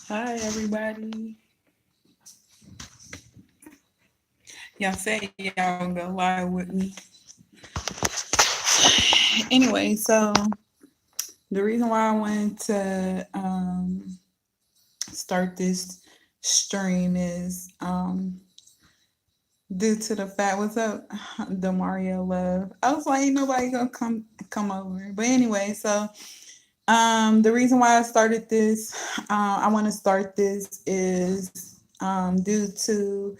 Hi, everybody. Y'all say y'all gonna go live with me. Anyway, so the reason why I wanted to start this stream is due to the fact, what's up, Demario Love. I was like, ain't nobody gonna come over. But anyway, so the reason why I started this, I want to start this is due to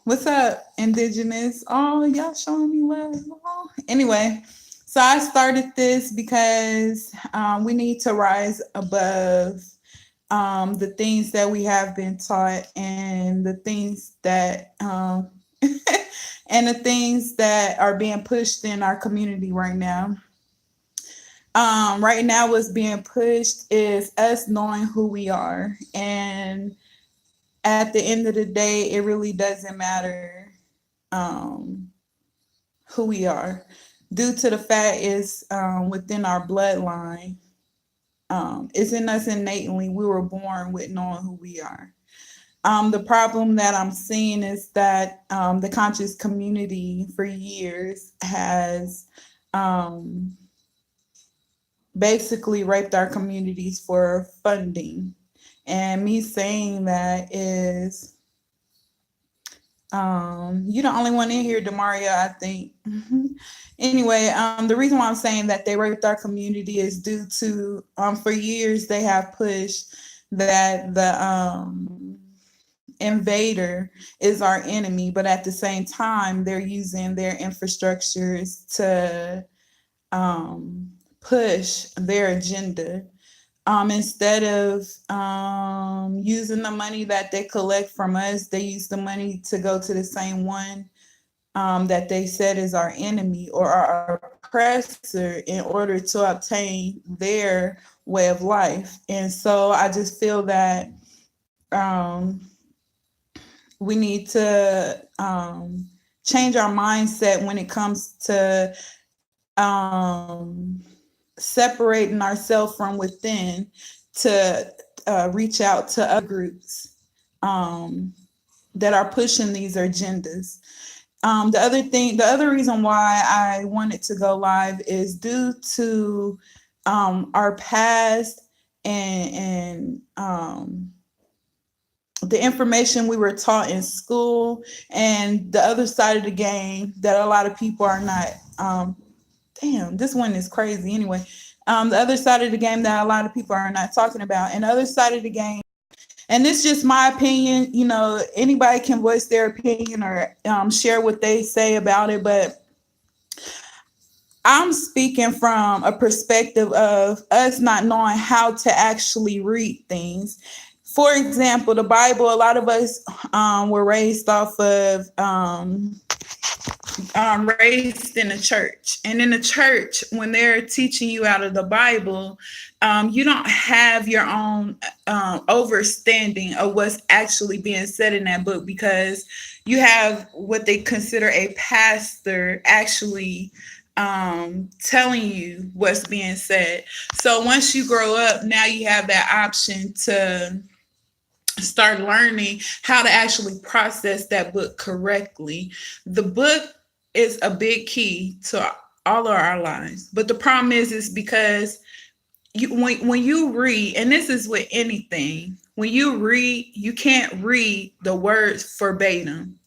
what's up, Indigenous? Oh, y'all showing me love. Oh. Anyway, so I started this because we need to rise above the things that we have been taught and the things that and the things that are being pushed in our community right now. Right now, what's being pushed is us knowing who we are, and at the end of the day, it really doesn't matter um, who we are, due to the fact is within our bloodline. It's in us innately. We were born with knowing who we are. The problem that I'm seeing is that the conscious community for years has um, basically raped our communities for funding. And me saying that is you're the only one in here, Demaria, I think. Anyway, the reason why I'm saying that they raped our community is due to for years they have pushed that the invader is our enemy, but at the same time they're using their infrastructures to push their agenda. Instead of using the money that they collect from us, they use the money to go to the same one that they said is our enemy or our oppressor in order to obtain their way of life. And so I just feel that um, we need to change our mindset when it comes to separating ourselves from within to reach out to other groups that are pushing these agendas. The other reason why I wanted to go live is due to our past and the information we were taught in school and the other side of the game that a lot of people are not. Damn, this one is crazy. Anyway, the other side of the game that a lot of people are not talking about, and the other side of the game, and it's just my opinion. You know, anybody can voice their opinion or share what they say about it, but I'm speaking from a perspective of us not knowing how to actually read things. For example, the Bible, a lot of us were raised off of raised in a church. And in the church, when they're teaching you out of the Bible, you don't have your own overstanding of what's actually being said in that book because you have what they consider a pastor actually telling you what's being said. So once you grow up, now you have that option to start learning how to actually process that book correctly. The book is a big key to all of our lives. But the problem is because when you read, and this is with anything, when you read, you can't read the words verbatim.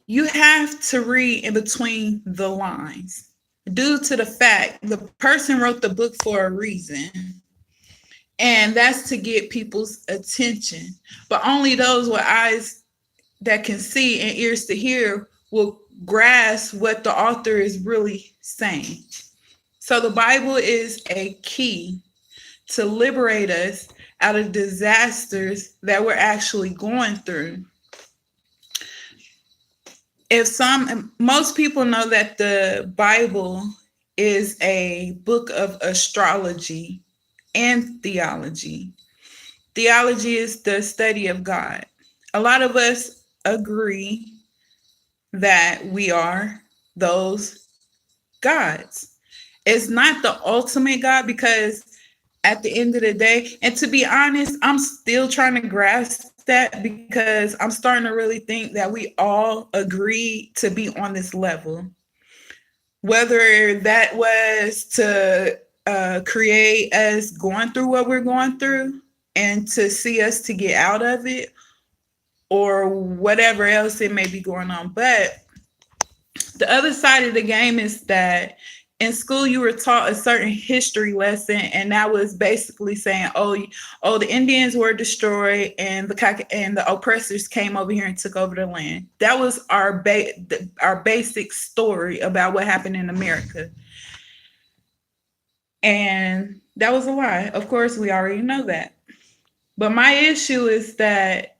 You have to read in between the lines due to the fact the person wrote the book for a reason. And that's to get people's attention. But only those with eyes that can see and ears to hear will grasp what the author is really saying. So the Bible is a key to liberate us out of disasters that we're actually going through. Most people know that the Bible is a book of astrology and theology. Theology is the study of God. A lot of us agree that we are those gods. It's not the ultimate God because at the end of the day, and to be honest, I'm still trying to grasp that because I'm starting to really think that we all agree to be on this level. Whether that was to create us going through what we're going through and to see us to get out of it, or whatever else it may be going on. But the other side of the game is that in school you were taught a certain history lesson, and that was basically saying, oh, the Indians were destroyed and the oppressors came over here and took over the land. That was our basic story about what happened in America. And that was a lie. Of course, we already know that. But my issue is that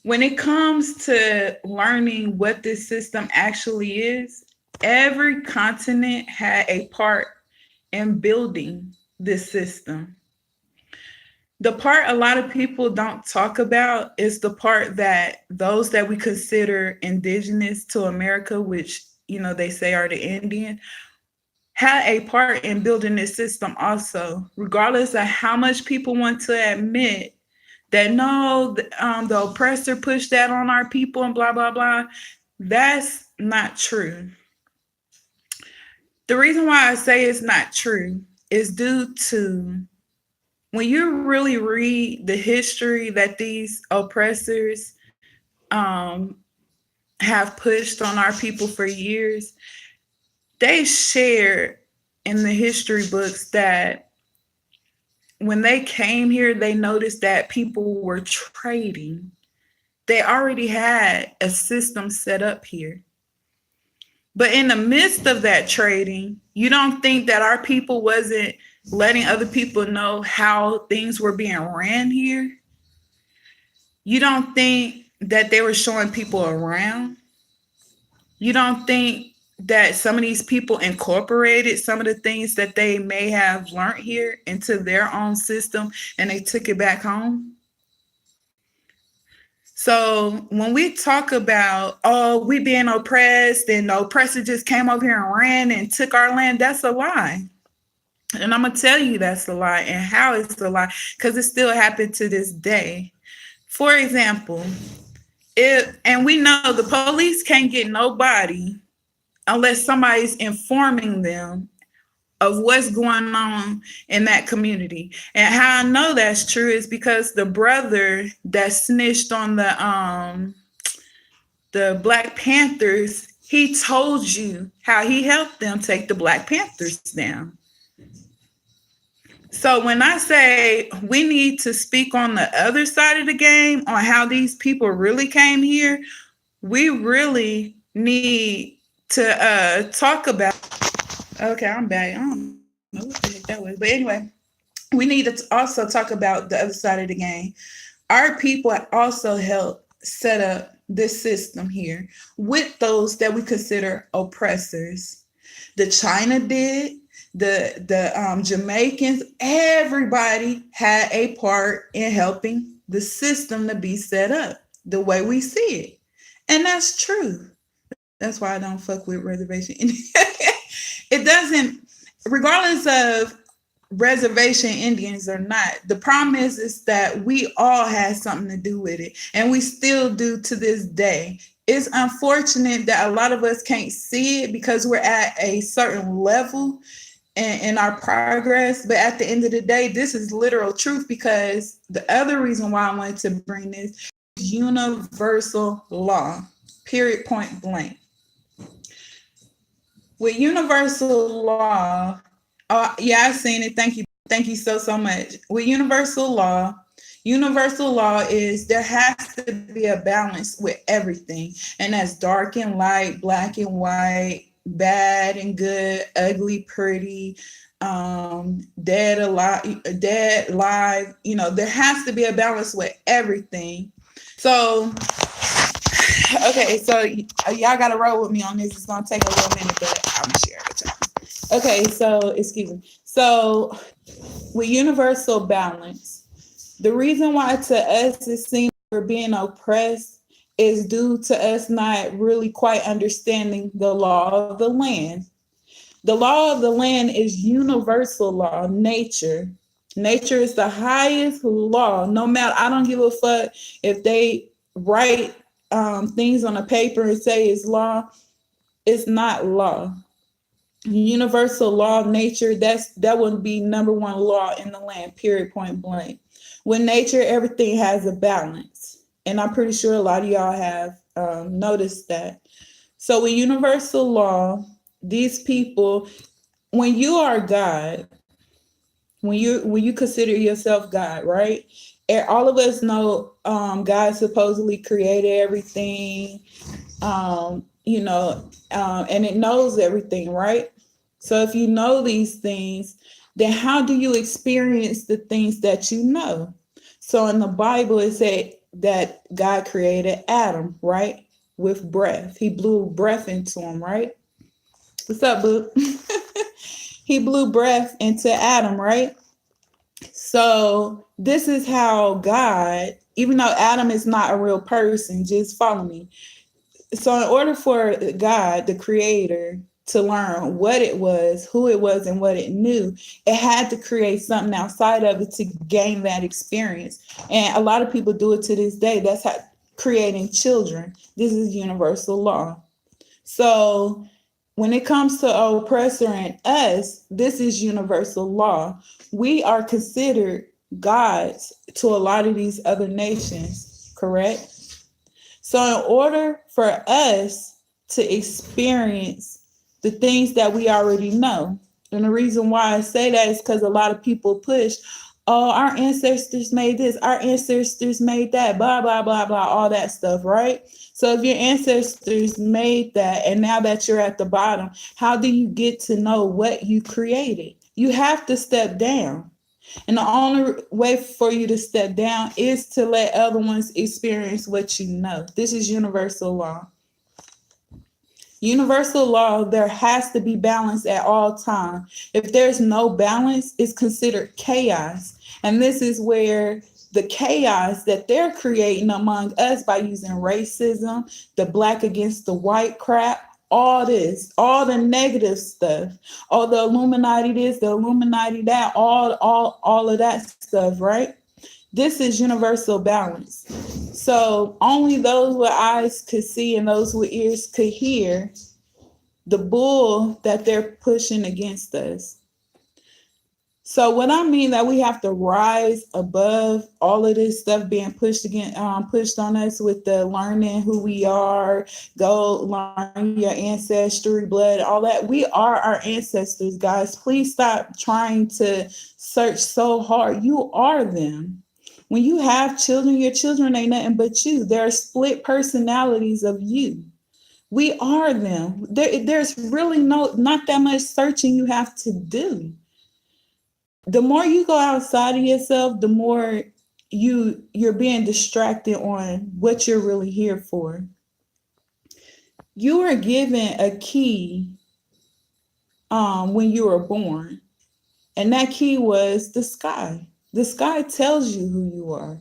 when it comes to learning what this system actually is, every continent had a part in building this system. The part a lot of people don't talk about is the part that those that we consider indigenous to America, which, they say are the Indian, had a part in building this system also, regardless of how much people want to admit that no, the oppressor pushed that on our people and blah, blah, blah. That's not true. The reason why I say it's not true is due to when you really read the history that these oppressors have pushed on our people for years, they shared in the history books that when they came here, they noticed that people were trading. They already had a system set up here. But in the midst of that trading, you don't think that our people wasn't letting other people know how things were being ran here? You don't think that they were showing people around? You don't think that some of these people incorporated some of the things that they may have learned here into their own system and they took it back home? So when we talk about, oh, we being oppressed and the oppressor just came over here and ran and took our land, that's a lie. And I'm going to tell you that's a lie and how it's a lie, because it still happened to this day. For example, and we know the police can't get nobody unless somebody's informing them of what's going on in that community. And how I know that's true is because the brother that snitched on the Black Panthers, he told you how he helped them take the Black Panthers down. So when I say we need to speak on the other side of the game on how these people really came here, we really need to talk about. Okay, I'm back. I don't know what the heck that was. But anyway, we need to also talk about the other side of the game. Our people also helped set up this system here with those that we consider oppressors. The China did, the Jamaicans, everybody had a part in helping the system to be set up the way we see it. And that's true. That's why I don't fuck with reservation. It doesn't, regardless of reservation Indians or not, the problem is that we all had something to do with it, and we still do to this day. It's unfortunate that a lot of us can't see it because we're at a certain level in our progress, but at the end of the day, this is literal truth, because the other reason why I wanted to bring this is universal law, period, point blank. With universal law, yeah, I've seen it. Thank you so much. With universal law is there has to be a balance with everything, and that's dark and light, black and white, bad and good, ugly, pretty, dead, alive, dead, live. There has to be a balance with everything. So okay, so y'all gotta roll with me on this. It's gonna take a little minute, but I'm gonna share it with y'all. Okay, so excuse me. So with universal balance, the reason why to us it seems we're being oppressed is due to us not really quite understanding the law of the land. The law of the land is universal law, nature. Nature is the highest law. No matter, I don't give a fuck if they write things on a paper and say it's law. It's not law. Universal law of nature, that would be number one law in the land, period, point blank. With nature, everything has a balance. And I'm pretty sure a lot of y'all have noticed that. So with universal law, these people, when you are God, when you consider yourself God, right? All of us know God supposedly created everything, and it knows everything, right? So if you know these things, then how do you experience the things that you know? So in the Bible, it said that God created Adam, right? With breath. He blew breath into him, right? What's up, boo? He blew breath into Adam, right? So this is how God, even though Adam is not a real person, just follow me. So in order for God, the creator, to learn what it was, who it was, and what it knew, it had to create something outside of it to gain that experience. And a lot of people do it to this day. That's how creating children. This is universal law. So when it comes to oppressor and us, this is universal law. We are considered gods to a lot of these other nations, correct? So in order for us to experience the things that we already know, and the reason why I say that is because a lot of people push, oh, our ancestors made this, our ancestors made that, blah, blah, blah, blah, all that stuff, right? So if your ancestors made that, and now that you're at the bottom, how do you get to know what you created? You have to step down. And the only way for you to step down is to let other ones experience what you know. This is universal law. Universal law, there has to be balance at all times. If there's no balance, it's considered chaos. And this is where the chaos that they're creating among us by using racism, the black against the white crap, all this, all the negative stuff, all the Illuminati this, the Illuminati that, all of that stuff, right? This is universal balance. So only those with eyes could see and those with ears could hear the bull that they're pushing against us. So what I mean that we have to rise above all of this stuff being pushed on us with the learning who we are, go learn your ancestry, blood, all that. We are our ancestors, guys. Please stop trying to search so hard. You are them. When you have children, your children ain't nothing but you. There are split personalities of you. We are them. There's really not that much searching you have to do. The more you go outside of yourself, the more you're being distracted on what you're really here for. You were given a key when you were born, and that key was the sky. The sky tells you who you are.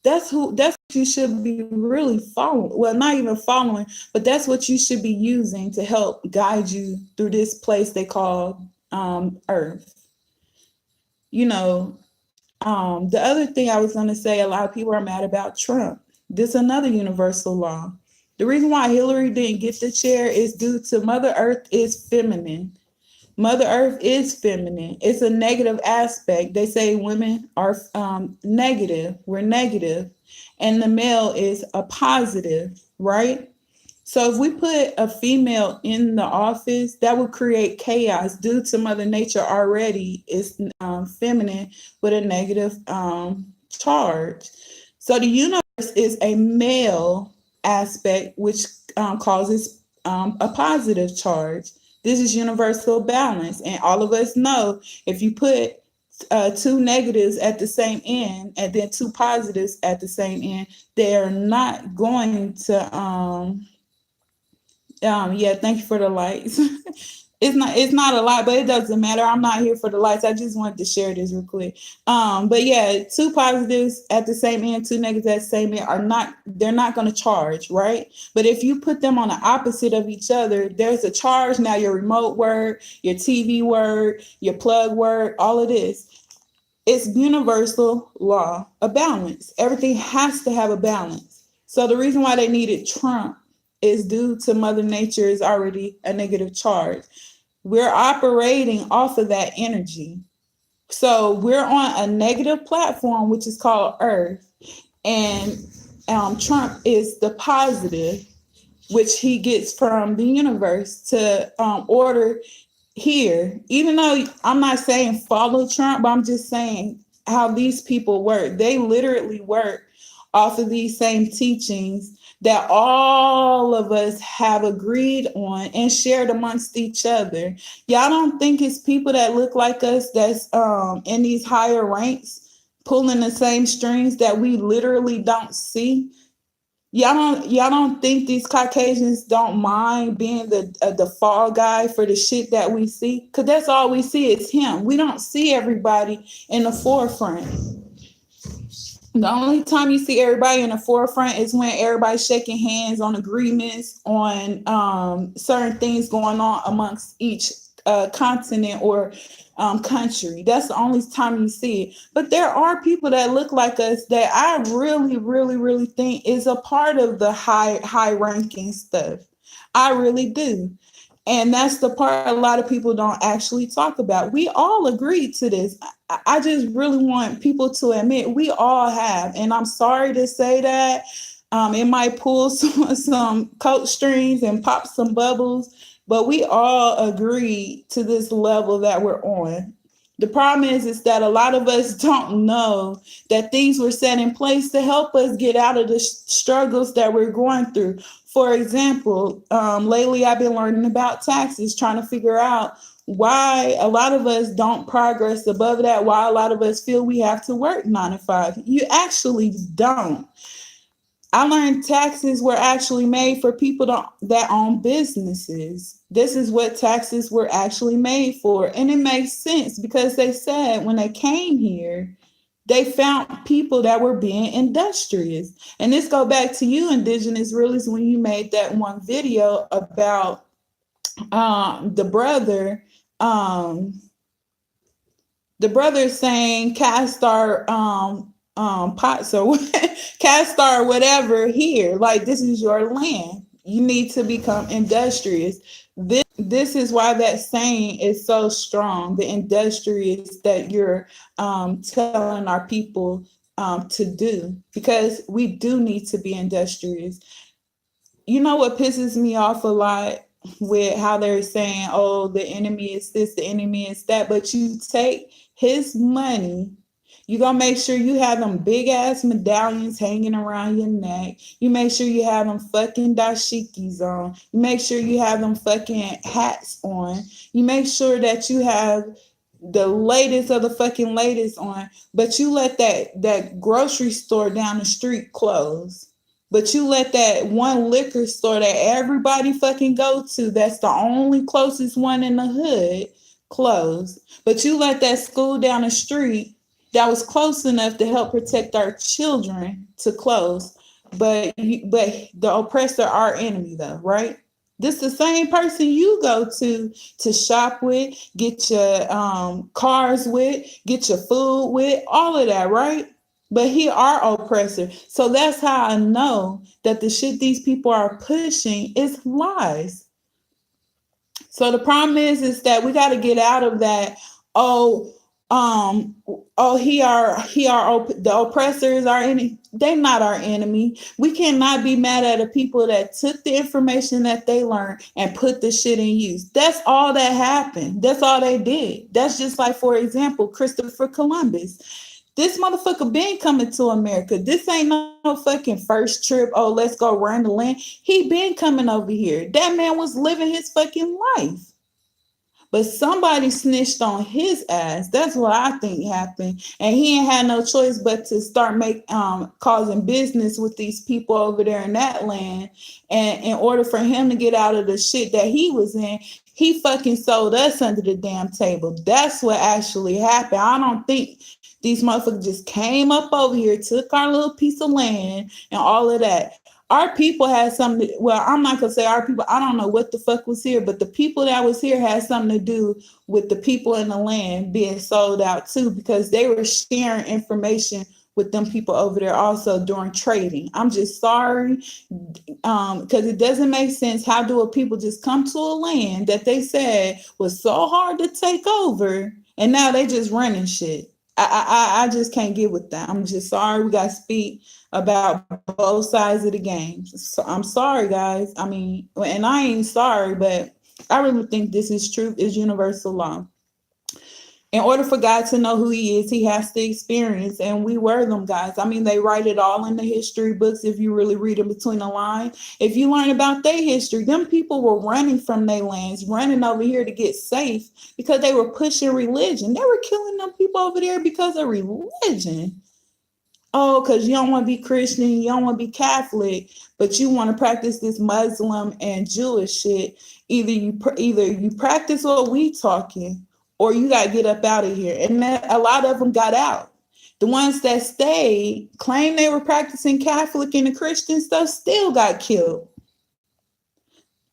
That's what you should be really following. Well, not even following, but that's what you should be using to help guide you through this place they call Earth. The other thing I was going to say, a lot of people are mad about Trump. This is another universal law. The reason why Hillary didn't get the chair is due to Mother Earth is feminine. Mother Earth is feminine. It's a negative aspect. They say women are negative. We're negative. And the male is a positive, right? So if we put a female in the office, that would create chaos due to Mother Nature already is feminine with a negative charge. So the universe is a male aspect, which causes a positive charge. This is universal balance. And all of us know if you put two negatives at the same end and then two positives at the same end, they're not going to, yeah, thank you for the lights. It's not a lot, but it doesn't matter. I'm not here for the lights. I just wanted to share this real quick. But yeah, two positives at the same end, two negatives at the same end are not they're not going to charge, right? But if you put them on the opposite of each other, there's a charge. Now your remote work, your TV work, your plug work, all of this. It's universal law of balance. Everything has to have a balance. So the reason why they needed Trump is due to Mother Nature is already a negative charge. We're operating off of that energy. So we're on a negative platform, which is called Earth, and Trump is the positive, which he gets from the universe to order here. Even though I'm not saying follow Trump, but I'm just saying how these people work. They literally work off of these same teachings that all of us have agreed on and shared amongst each other. Y'all don't think it's people that look like us that's in these higher ranks pulling the same strings that we literally don't see? Y'all don't think these Caucasians don't mind being the fall guy for the shit that we see? Cause that's all we see is him. We don't see everybody in the forefront. The only time you see everybody in the forefront is when everybody's shaking hands on agreements on certain things going on amongst each continent or country. That's the only time you see it. But there are people that look like us that I really, really, really think is a part of the high ranking stuff. I really do. And that's the part a lot of people don't actually talk about. We all agreed to this. I just really want people to admit we all have. And I'm sorry to say that. It might pull some coat strings and pop some bubbles, but we all agree to this level that we're on. The problem is that a lot of us don't know that things were set in place to help us get out of the struggles that we're going through. For example, lately I've been learning about taxes, trying to figure out why a lot of us don't progress above that, why a lot of us feel we have to work 9 to 5. You actually don't. I learned taxes were actually made for people that own businesses. This is what taxes were actually made for. And it makes sense because they said when they came here, they found people that were being industrious. And this go back to you, Indigenous Realists, when you made that one video about the brother, saying cast our pots or cast our whatever here. Like, this is your land. You need to become industrious. This is why that saying is so strong. The industrious that you're telling our people to do, because we do need to be industrious. You know what pisses me off a lot with how they're saying, oh, the enemy is this, the enemy is that, but you take his money. You gonna make sure you have them big ass medallions hanging around your neck. You make sure you have them fucking dashikis on. You make sure you have them fucking hats on. You make sure that you have the latest of the fucking latest on. But you let that grocery store down the street close. But you let that one liquor store that everybody fucking go to, that's the only closest one in the hood, close. But you let that school down the street that was close enough to help protect our children to close. But the oppressor, our enemy, though, right? This the same person you go to shop with, get your cars with, get your food with, all of that, right? But he our oppressor. So that's how I know that the shit these people are pushing is lies. So the problem is that we got to get out of that. Oh, the oppressor is our enemy. They're not our enemy. We cannot be mad at the people that took the information that they learned and put the shit in use. That's all that happened. That's all they did. That's just like, for example, Christopher Columbus. This motherfucker been coming to America. This ain't no fucking first trip. Oh, let's go run the land. He been coming over here. That man was living his fucking life. But somebody snitched on his ass. That's what I think happened. And he ain't had no choice but to start causing business with these people over there in that land. And in order for him to get out of the shit that he was in, He fucking sold us under the damn table. That's what actually happened. I don't think these motherfuckers just came up over here, took our little piece of land and all of that. Our people had something well, I'm not gonna say our people, I don't know what the fuck was here, but the people that was here had something to do with the people in the land being sold out too, because they were sharing information with them people over there also during trading. I'm just sorry, because it doesn't make sense. How do a people just come to a land that they said was so hard to take over, and now they just running shit? I just can't get with that. I'm just sorry. We got to speak about both sides of the game. So I'm sorry, guys. I mean, and I ain't sorry, but I really think this is truth is universal law. In order for God to know who he is, he has to experience. And we were them guys. I mean, they write it all in the history books if you really read them between the lines. If you learn about their history, them people were running from their lands, running over here to get safe because they were pushing religion. They were killing them people over there because of religion. Oh, because you don't want to be Christian, you don't want to be Catholic, but you want to practice this Muslim and Jewish shit. Either you practice what we talking, or you got to get up out of here. And a lot of them got out. The ones that stayed, claimed they were practicing Catholic and the Christian stuff, still got killed.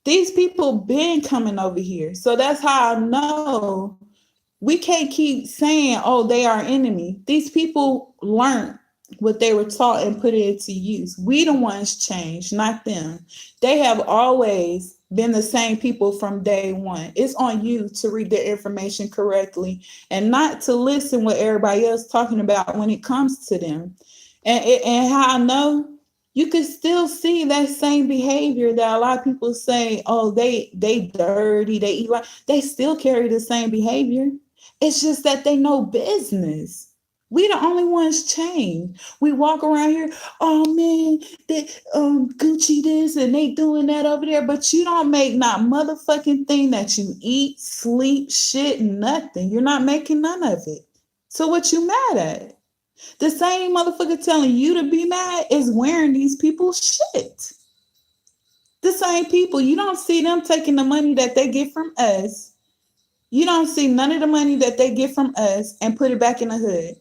These people been coming over here. So that's how I know we can't keep saying, oh, they are enemy. These people learned what they were taught and put it into use. We the ones changed, not them. They have always been the same people from day one. It's on you to read their information correctly and not to listen what everybody else talking about when it comes to them. And how I know, you can still see that same behavior that a lot of people say, oh, they dirty, they eat like, they still carry the same behavior. It's just that they know business. We the only ones change. We walk around here, oh man, they Gucci this and they doing that over there, but you don't make not motherfucking thing that you eat, sleep, shit, nothing. You're not making none of it. So what you mad at? The same motherfucker telling you to be mad is wearing these people's shit. The same people. You don't see them taking the money that they get from us. You don't see none of the money that they get from us and put it back in the hood.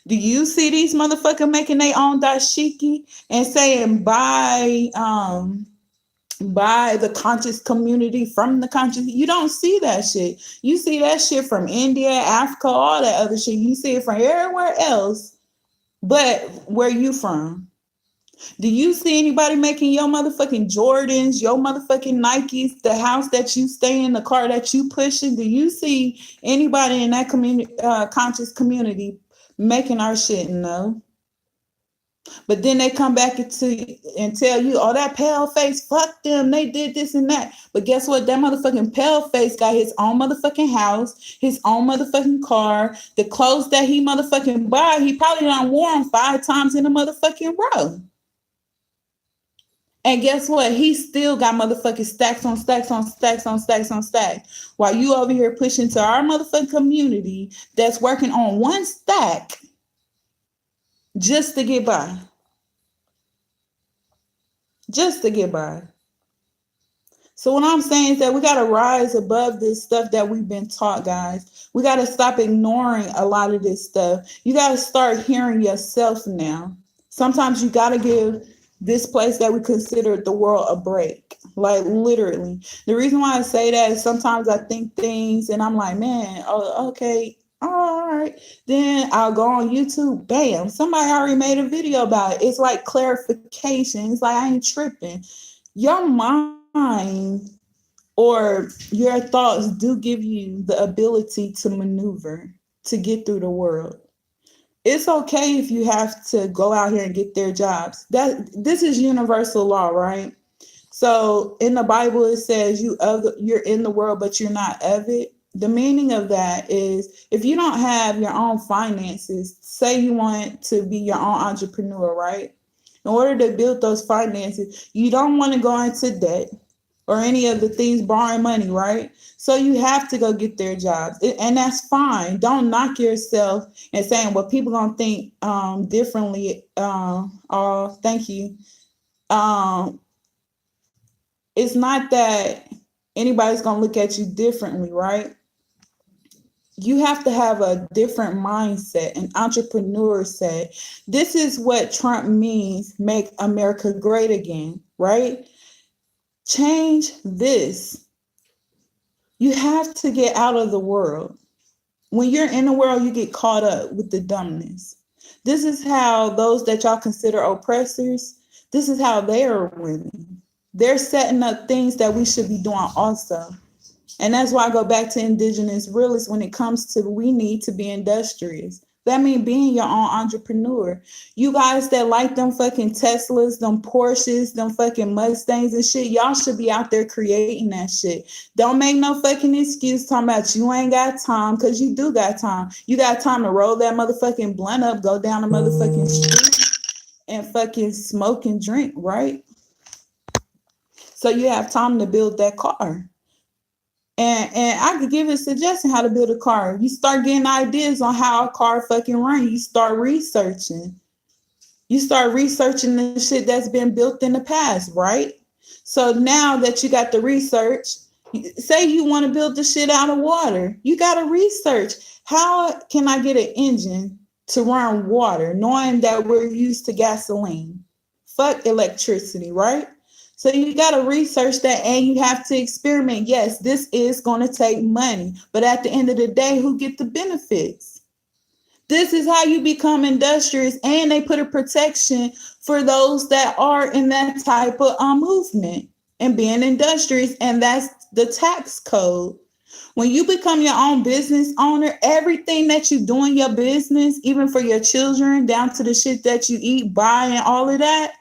Do you see these motherfuckers making their own dashiki and saying by the conscious community from the conscious? You don't see that shit. You see that shit from India, Africa, all that other shit. You see it from everywhere else, but where you from? Do you see anybody making your motherfucking Jordans, your motherfucking Nikes, the house that you stay in, the car that you pushing? Do you see anybody in that community, conscious community, making our shit? No. But then they come back and tell you, oh, that pale face, fuck them, they did this and that. But guess what? That motherfucking pale face got his own motherfucking house, his own motherfucking car. The clothes that he motherfucking buy, he probably done wore them 5 times in a motherfucking row. And guess what? He still got motherfucking stacks on stacks on stacks on stacks on stacks. While you over here pushing to our motherfucking community that's working on one stack just to get by. Just to get by. So what I'm saying is that we got to rise above this stuff that we've been taught, guys. We got to stop ignoring a lot of this stuff. You got to start hearing yourself now. Sometimes you got to give this place that we consider the world a break. Like literally. The reason why I say that is sometimes I think things and I'm like, man, oh, okay, all right. Then I'll go on YouTube, bam, somebody already made a video about it. It's like clarification. It's like I ain't tripping. Your mind or your thoughts do give you the ability to maneuver, to get through the world. It's okay if you have to go out here and get their jobs. This is universal law, right? So in the Bible it says you're in the world, but you're not of it. The meaning of that is if you don't have your own finances, say you want to be your own entrepreneur, right? In order to build those finances, you don't want to go into debt or any of the things borrowing money, right? So you have to go get their jobs. And that's fine. Don't knock yourself and saying, well, people gonna think differently. Thank you. It's not that anybody's going to look at you differently, right? You have to have a different mindset, an entrepreneur set. This is what Trump means, make America great again, right? Change this. You have to get out of the world. When you're in the world, you get caught up with the dumbness. This is how those that y'all consider oppressors, this is how they are winning. They're setting up things that we should be doing also. And that's why I go back to indigenous realists when it comes to we need to be industrious. That means being your own entrepreneur. You guys that like them fucking Teslas, them Porsches, them fucking Mustangs and shit, y'all should be out there creating that shit. Don't make no fucking excuse talking about you ain't got time, because you do got time. You got time to roll that motherfucking blunt up, go down the motherfucking street and fucking smoke and drink, right? So you have time to build that car. And I could give a suggestion how to build a car. You start getting ideas on how a car fucking run. You start researching. You start researching the shit that's been built in the past, right? So now that you got the research, say you want to build the shit out of water. You got to research. How can I get an engine to run water, knowing that we're used to gasoline? Fuck electricity, right? So you got to research that and you have to experiment. Yes, this is going to take money, but at the end of the day, who get the benefits? This is how you become industrious, and they put a protection for those that are in that type of movement and being industrious, and that's the tax code. When you become your own business owner, everything that you do in your business, even for your children, down to the shit that you eat, buy, and all of that,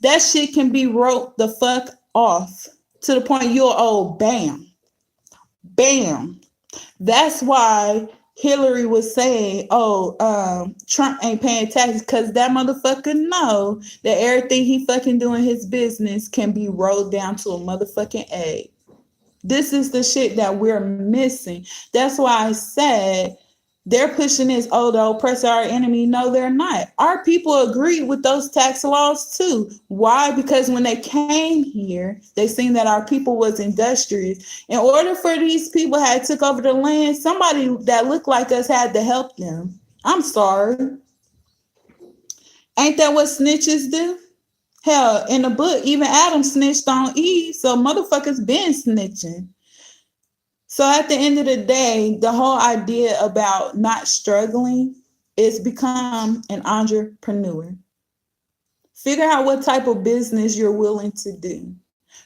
that shit can be wrote the fuck off to the point you'll owe bam. Bam. That's why Hillary was saying, Trump ain't paying taxes, because that motherfucker know that everything he fucking do in his business can be rolled down to a motherfucking egg. This is the shit that we're missing. That's why I said they're pushing this, the oppressor, our enemy. No, they're not. Our people agreed with those tax laws too. Why? Because when they came here, they seen that our people was industrious. In order for these people had took over the land, somebody that looked like us had to help them. I'm sorry. Ain't that what snitches do? Hell, in the book, even Adam snitched on Eve, so motherfuckers been snitching. So at the end of the day, the whole idea about not struggling is become an entrepreneur. Figure out what type of business you're willing to do.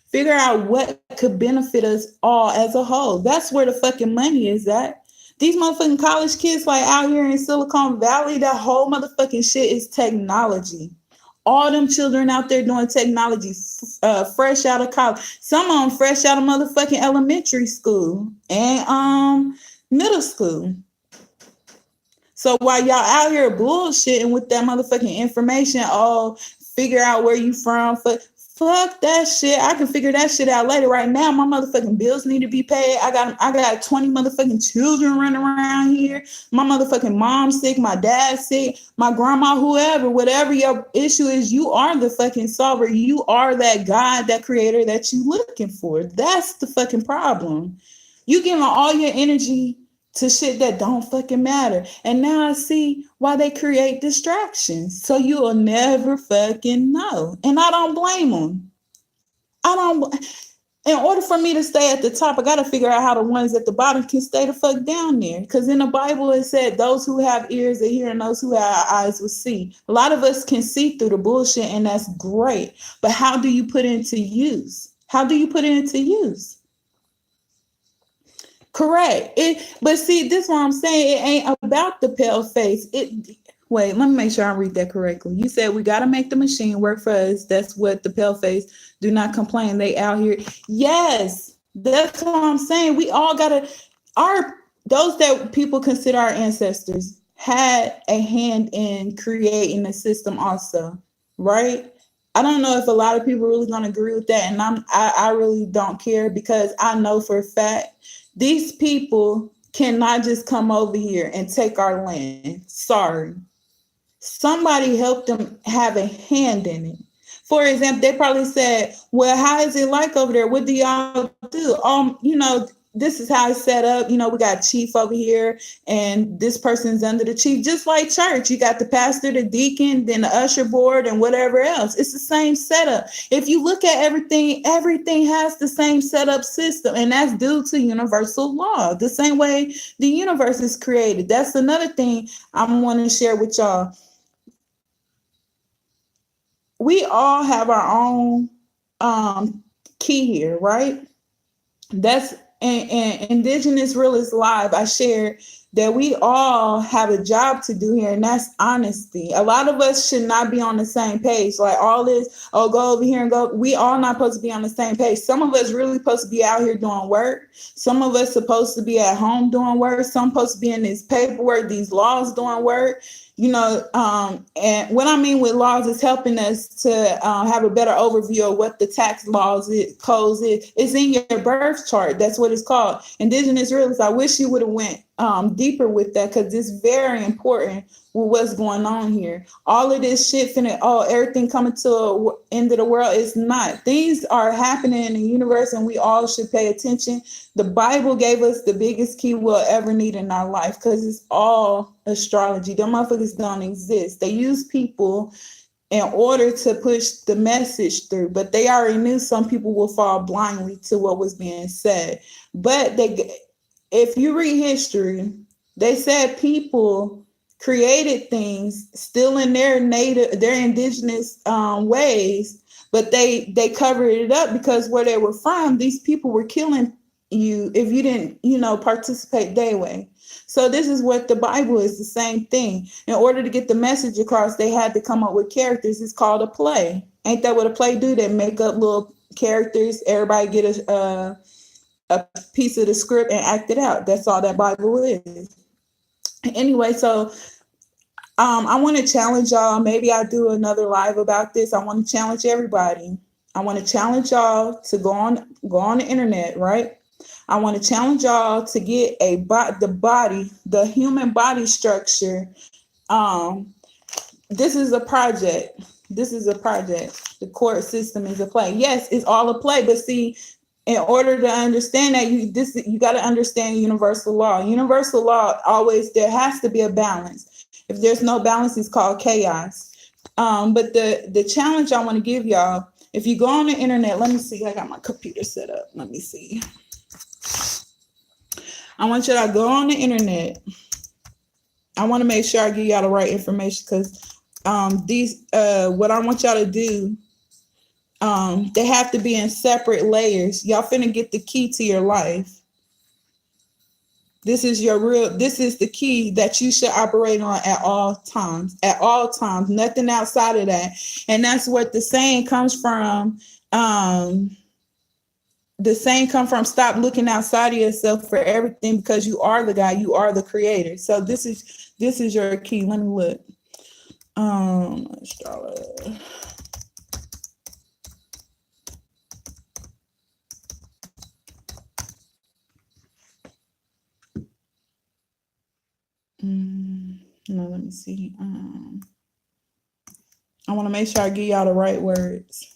Figure out what could benefit us all as a whole. That's where the fucking money is at. These motherfucking college kids like out here in Silicon Valley, that whole motherfucking shit is technology. All them children out there doing technology, fresh out of college. Some of them fresh out of motherfucking elementary school and middle school. So while y'all out here bullshitting with that motherfucking information, figure out where you from. Fuck that shit. I can figure that shit out later. Right now, my motherfucking bills need to be paid. I got 20 motherfucking children running around here. My motherfucking mom's sick, my dad's sick, my grandma, whoever, whatever your issue is, you are the fucking solver. You are that God, that creator that you looking for. That's the fucking problem. You giving all your energy to shit that don't fucking matter. And now I see why they create distractions. So you'll never fucking know. And I don't blame them. In order for me to stay at the top, I got to figure out how the ones at the bottom can stay the fuck down there. Because in the Bible, it said, those who have ears to hear and those who have eyes will see. A lot of us can see through the bullshit, and that's great. But how do you put it into use? How do you put it into use? Correct. But see, this is what I'm saying. It ain't about the pale face. Wait, let me make sure I read that correctly. You said we got to make the machine work for us. That's what the pale face do not complain. They out here. Yes, that's what I'm saying. We all got to, those that people consider our ancestors had a hand in creating the system also, right? I don't know if a lot of people really gonna agree with that. And I really don't care, because I know for a fact these people cannot just come over here and take our land. Sorry. Somebody helped them have a hand in it. For example, they probably said, well, how is it like over there? What do y'all do? This is how it's set up. We got chief over here, and this person's under the chief, just like church. You got the pastor, the deacon, then the usher board, and whatever else. It's the same setup. If you look at everything has the same setup system, and that's due to universal law. The same way the universe is created. That's another thing I want to share with y'all. We all have our own key here, right? That's and Indigenous Realist Live. I shared that we all have a job to do here, and that's honesty. A lot of us should not be on the same page. Like all this, oh, go over here and go. We all not supposed to be on the same page. Some of us really supposed to be out here doing work. Some of us supposed to be at home doing work. Some supposed to be in this paperwork, these laws doing work. And what I mean with laws is helping us to have a better overview of what the tax laws codes is. It's in your birth chart. That's what it's called. Indigenous Realists, I wish you would have went deeper with that, because it's very important with what's going on here. All of this shit everything coming to the end of the world is not. Things are happening in the universe, and we all should pay attention. The Bible gave us the biggest key we'll ever need in our life, because it's all astrology. Them motherfuckers don't exist. They use people in order to push the message through, but they already knew some people will fall blindly to what was being said. But if you read history, they said people created things still in their indigenous ways, but they covered it up, because where they were from, these people were killing you if you didn't participate their way. So this is what the Bible is, the same thing. In order to get the message across, they had to come up with characters. It's called a play. Ain't that what a play do? They make up little characters. Everybody get a piece of the script and act it out. That's all that Bible is. Anyway, so I want to challenge y'all. Maybe I'll do another live about this. I want to challenge everybody. I want to challenge y'all to go on the internet, right? I want to challenge y'all to get the human body structure. This is a project. The court system is a play. Yes, it's all a play, but see, in order to understand that, you got to understand universal law. Universal law, always there has to be a balance. If there's no balance, it's called chaos. But the challenge I want to give y'all, if you go on the internet, let me see, I got my computer set up. Let me see. I want you to go on the internet. I want to make sure I give y'all the right information, because what I want y'all to do, they have to be in separate layers. Y'all finna get the key to your life. This is the key that you should operate on at all times, nothing outside of that. And that's what the saying comes from. The saying come from, stop looking outside of yourself for everything, because you are the guy, you are the creator. So this is your key. Let me look. Astrology. No, let me see. I want to make sure I give y'all the right words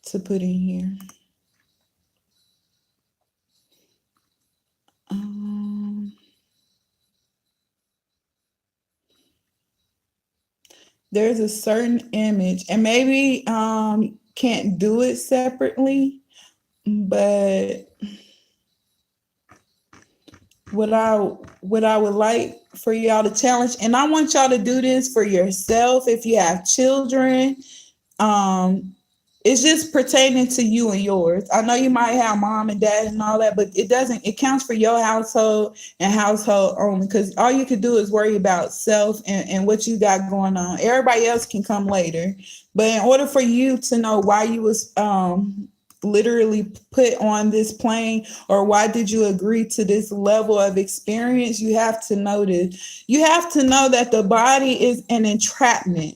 to put in here. There's a certain image, and maybe can't do it separately, but what I would like for y'all to challenge, and I want y'all to do this for yourself if you have children. It's just pertaining to you and yours. I know you might have mom and dad and all that, but it counts for your household and household only, because all you can do is worry about self and what you got going on. Everybody else can come later. But in order for you to know why you was literally put on this plane, or why did you agree to this level of experience, you have to know this. You have to know that the body is an entrapment.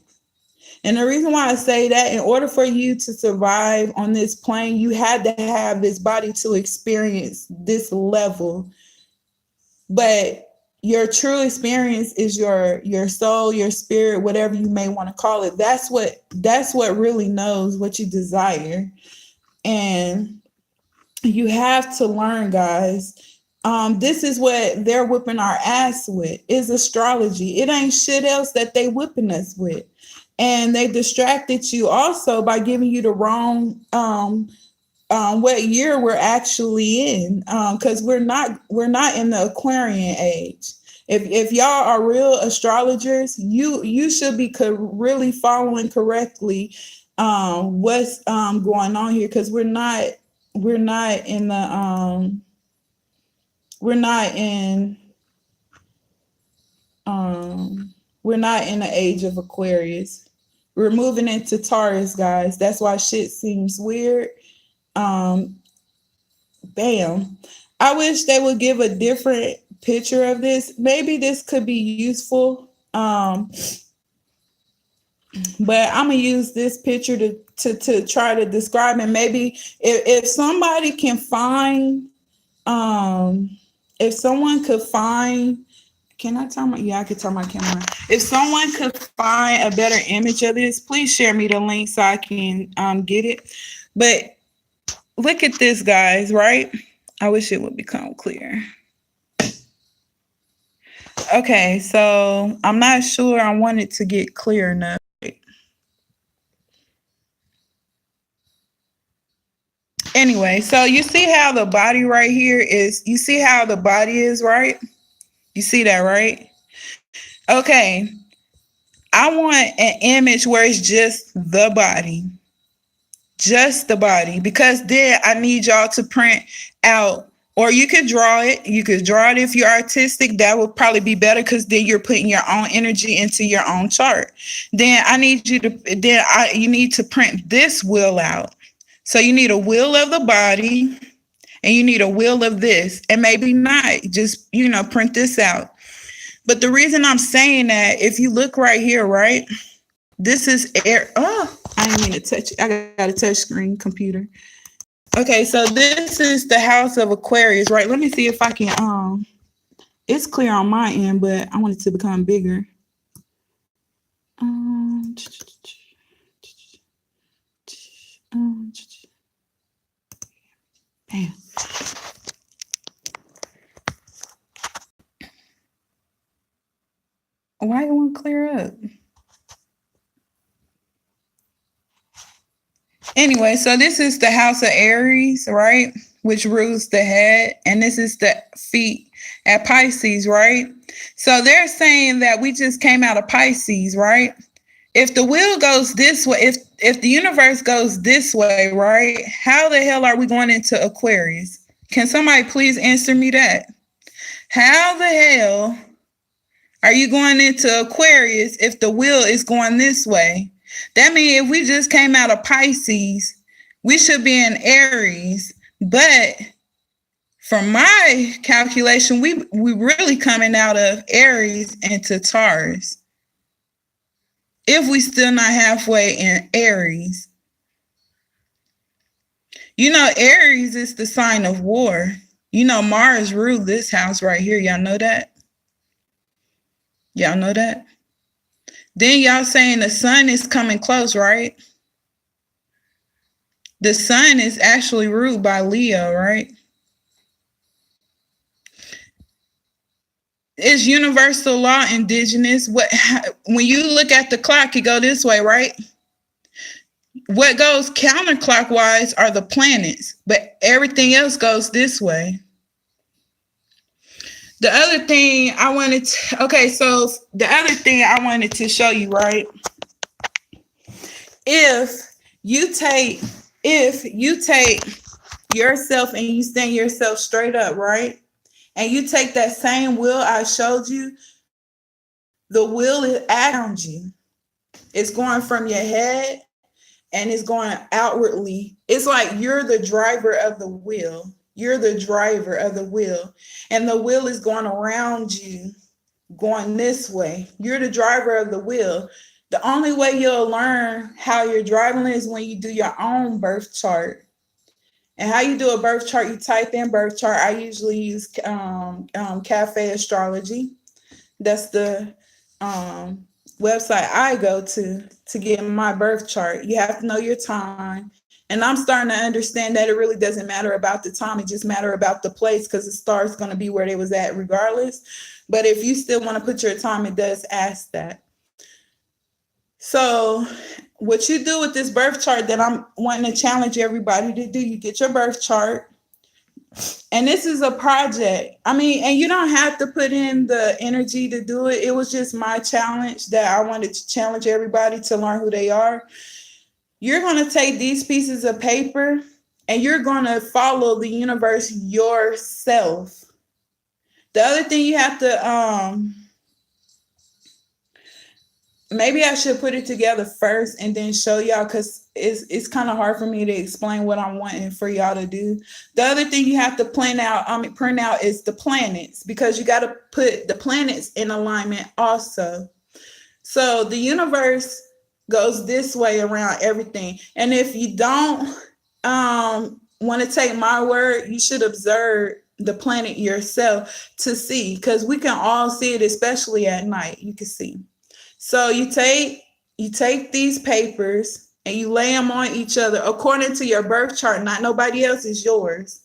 And the reason why I say that, in order for you to survive on this plane, you had to have this body to experience this level. But your true experience is your soul, your spirit, whatever you may want to call it. That's what really knows what you desire. And you have to learn, guys. This is what they're whipping our ass with, is astrology. It ain't shit else that they whipping us with. And they distracted you also by giving you the wrong what year we're actually in, because we're not in the Aquarian age. If y'all are real astrologers, you should be really following correctly what's going on here, because we're not in the we're not in we're not in the age of Aquarius. We're moving into Taurus, guys. That's why shit seems weird. Bam. I wish they would give a different picture of this. Maybe this could be useful. But I'm gonna use this picture to try to describe. And maybe if somebody can find if someone could find, can I turn my, yeah, I could turn my camera. If someone could find a better image of this, please share me the link so I can get it. But look at this, guys, right? I wish it would become clear. Okay, so I'm not sure I want it to get clear enough. Anyway, so you see how the body right here is, you see how the body is, right? You see that, right? Okay, I want an image where it's just the body. Just the body, because then I need y'all to print out, or you could draw it. You could draw it if you're artistic. That would probably be better, because then you're putting your own energy into your own chart. Then I need you to, you need to print this wheel out. So you need a wheel of the body, and you need a wheel of this, and maybe not, just, print this out. But the reason I'm saying that, if you look right here, right, this is air. Oh, I didn't mean to touch it. I got a touch screen computer. Okay, so this is the house of Aquarius, right? Let me see if I can, it's clear on my end, but I want it to become bigger. Bam. Why it won't clear up? Anyway, so this is the house of Aries, right? Which rules the head. And this is the feet at Pisces, right? So they're saying that we just came out of Pisces, right? If the wheel goes this way, if the universe goes this way, right? How the hell are we going into Aquarius? Can somebody please answer me that? How the hell are you going into Aquarius if the wheel is going this way? That means if we just came out of Pisces, we should be in Aries. But from my calculation, we really coming out of Aries into Taurus. If we still not halfway in Aries. Aries is the sign of war. Mars ruled this house right here. Y'all know that? Y'all know that? Then y'all saying the sun is coming close, right? The sun is actually ruled by Leo, right? It's universal law, indigenous. When you look at the clock, it go this way, right? What goes counterclockwise are the planets, but everything else goes this way. The other thing I wanted to show you, right? If you take yourself and you stand yourself straight up, right? And you take that same wheel I showed you, the wheel is around you. It's going from your head and it's going outwardly. It's like you're the driver of the wheel. You're the driver of the wheel. And the wheel is going around you, going this way. You're the driver of the wheel. The only way you'll learn how you're driving is when you do your own birth chart. And how you do a birth chart, you type in birth chart. I usually use Cafe Astrology. That's the website I go to get my birth chart. You have to know your time. And I'm starting to understand that it really doesn't matter about the time. It just matter about the place, because the star is going to be where they was at regardless. But if you still want to put your time, it does ask that. So what you do with this birth chart that I'm wanting to challenge everybody to do, you get your birth chart. And this is a project. I mean, and you don't have to put in the energy to do it. It was just my challenge that I wanted to challenge everybody to learn who they are. You're going to take these pieces of paper and you're going to follow the universe yourself. The other thing you have to, maybe I should put it together first and then show y'all, because it's kind of hard for me to explain what I'm wanting for y'all to do. The other thing you have to print out is the planets, because you got to put the planets in alignment also. So the universe goes this way around everything. And if you don't want to take my word, you should observe the planet yourself to see, because we can all see it, especially at night. You can see. So you take these papers and you lay them on each other according to your birth chart, not nobody else's, yours.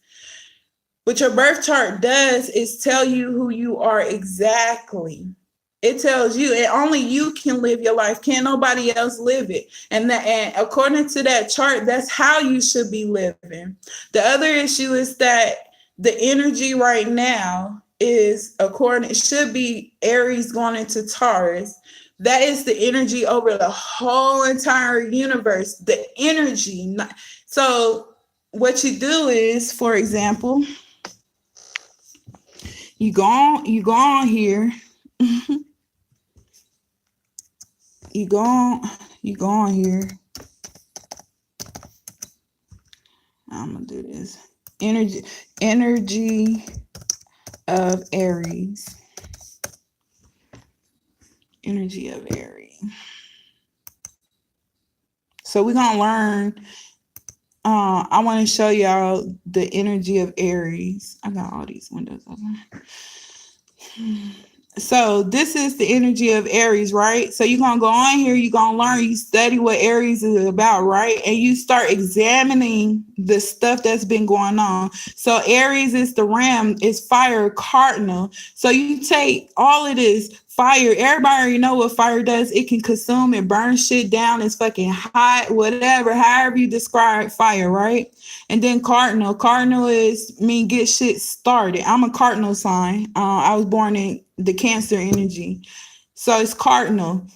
What your birth chart does is tell you who you are exactly. It tells you, and only you can live your life. Can't nobody else live it. And according to that chart, that's how you should be living. The other issue is that the energy right now is it should be Aries going into Taurus. That is the energy over the whole entire universe. The energy. So what you do is, for example, you go on here. You go on here. I'm gonna do this. Energy of Aries. Energy of Aries. So we're gonna learn. I want to show y'all the energy of Aries. I got all these windows open. So this is the energy of Aries, right? So you're going to go on here, you're going to learn, you study what Aries is about, right? And you start examining the stuff that's been going on. So Aries is the ram, is fire cardinal. So you take all of this fire. Everybody already know what fire does. It can consume and burn shit down. It's fucking hot, whatever, however you describe fire, right? And then cardinal is mean get shit started. I'm a cardinal sign. I was born in the Cancer energy. So it's cardinal.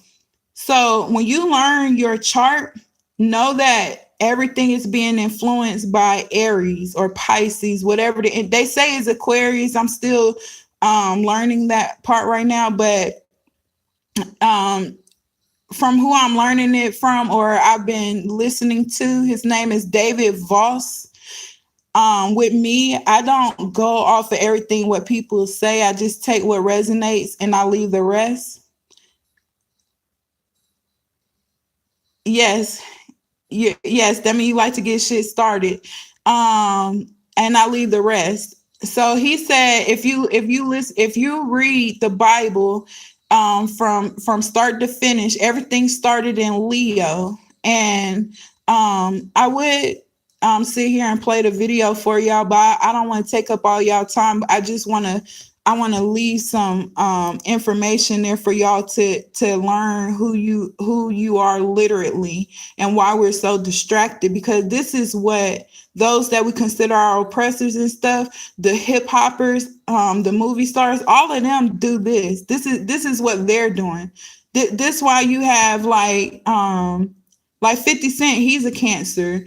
So when you learn your chart, know that everything is being influenced by Aries or Pisces, whatever they say is Aquarius. I'm still learning that part right now, but from who I'm learning it from, or I've been listening to, his name is David Voss. With me, I don't go off of everything what people say. I just take what resonates and I leave the rest. Yes. Yes, that means you like to get shit started. And I leave the rest. So he said, if you read the Bible, from start to finish, everything started in Leo. And I would sit here and play the video for y'all, but I don't want to take up all y'all time. I just want to leave some information there for y'all to learn who you are literally, and why we're so distracted, because this is what those that we consider our oppressors and stuff, the hip hoppers, the movie stars, all of them do this. This is what they're doing. This why you have like 50 Cent, he's a Cancer.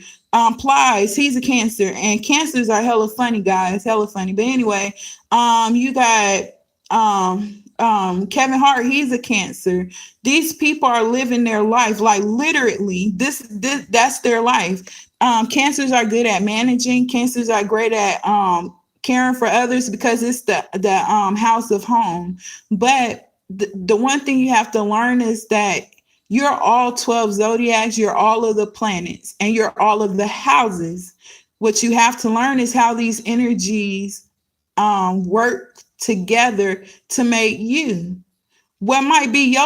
Plies, he's a Cancer, and Cancers are hella funny, guys, hella funny. But anyway, you got Kevin Hart, he's a Cancer. These people are living their life, like literally, that's their life. Cancers are good at managing. Cancers are great at caring for others, because it's the house of home. But the one thing you have to learn is that you're all 12 zodiacs, you're all of the planets, and you're all of the houses. What you have to learn is how these energies work together to make you. What might be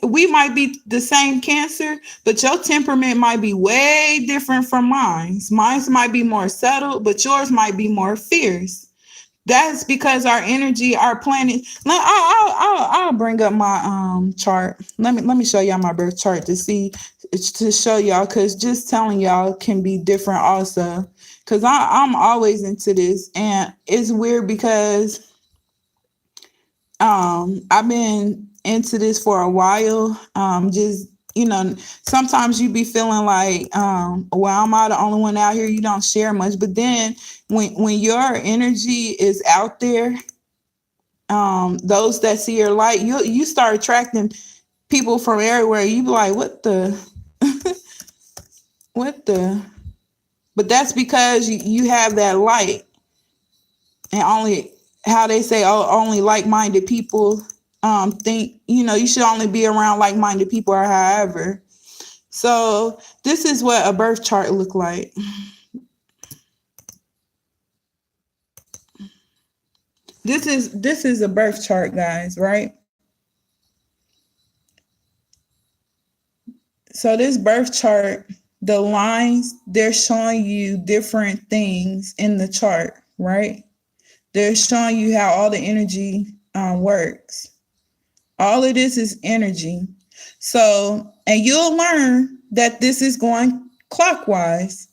we might be the same Cancer, but your temperament might be way different from mine. Mine's might be more settled, but yours might be more fierce. That's because our energy, our planet. I'll bring up my chart. Let me show y'all my birth chart to show y'all, because just telling y'all can be different also. Because I'm always into this, and it's weird because I've been into this for a while. Just, sometimes you be feeling like, well, am I the only one out here? You don't share much. But then when your energy is out there, those that see your light, you start attracting people from everywhere. You be like, what the what the but that's because you have that light. And only, how they say, oh, only like-minded people think, you should only be around like-minded people, or however. So this is what a birth chart look like. This is a birth chart, guys, right? So this birth chart, the lines, they're showing you different things in the chart, right? They're showing you how all the energy works. All of this is energy. So, and you'll learn that this is going clockwise.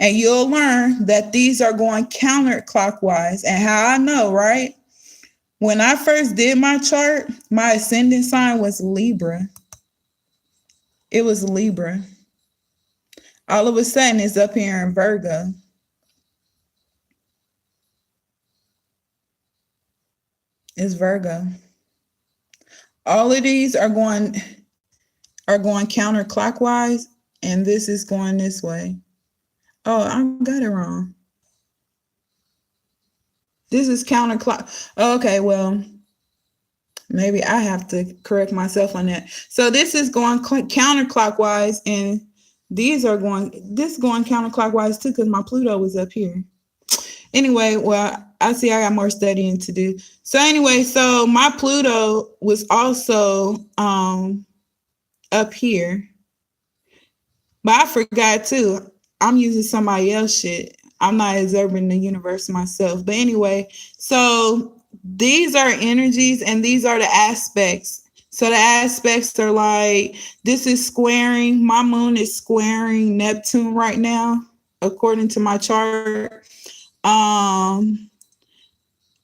And you'll learn that these are going counterclockwise. And how I know, right? When I first did my chart, my ascendant sign was Libra. It was Libra. All of a sudden, it's up here in Virgo. It's Virgo. All of these are going counterclockwise, and this is going this way. Oh, I got it wrong. This is counterclock. Okay, well, maybe I have to correct myself on that. So this is going counterclockwise, and this is going counterclockwise too, because my Pluto was up here. Anyway, well, I see I got more studying to do. So anyway, so my Pluto was also up here. But I forgot too. I'm using somebody else shit. I'm not observing the universe myself. But anyway, so these are energies and these are the aspects. So the aspects are like, this is squaring. My moon is squaring Neptune right now, according to my chart.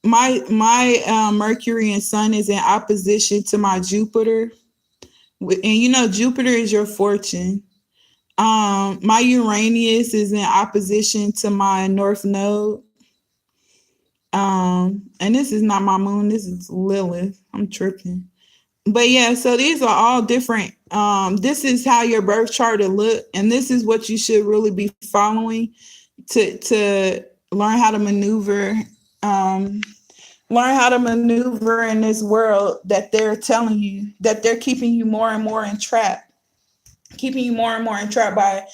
My Mercury and Sun is in opposition to my Jupiter. And Jupiter is your fortune. My Uranus is in opposition to my North Node. And this is not my moon, this is Lilith. I'm tripping. But yeah, so these are all different. This is how your birth chart will look, and this is what you should really be following to learn how to maneuver. Learn how to maneuver in this world that they're telling you, that they're keeping you more and more entrapped. Keeping you more and more entrapped by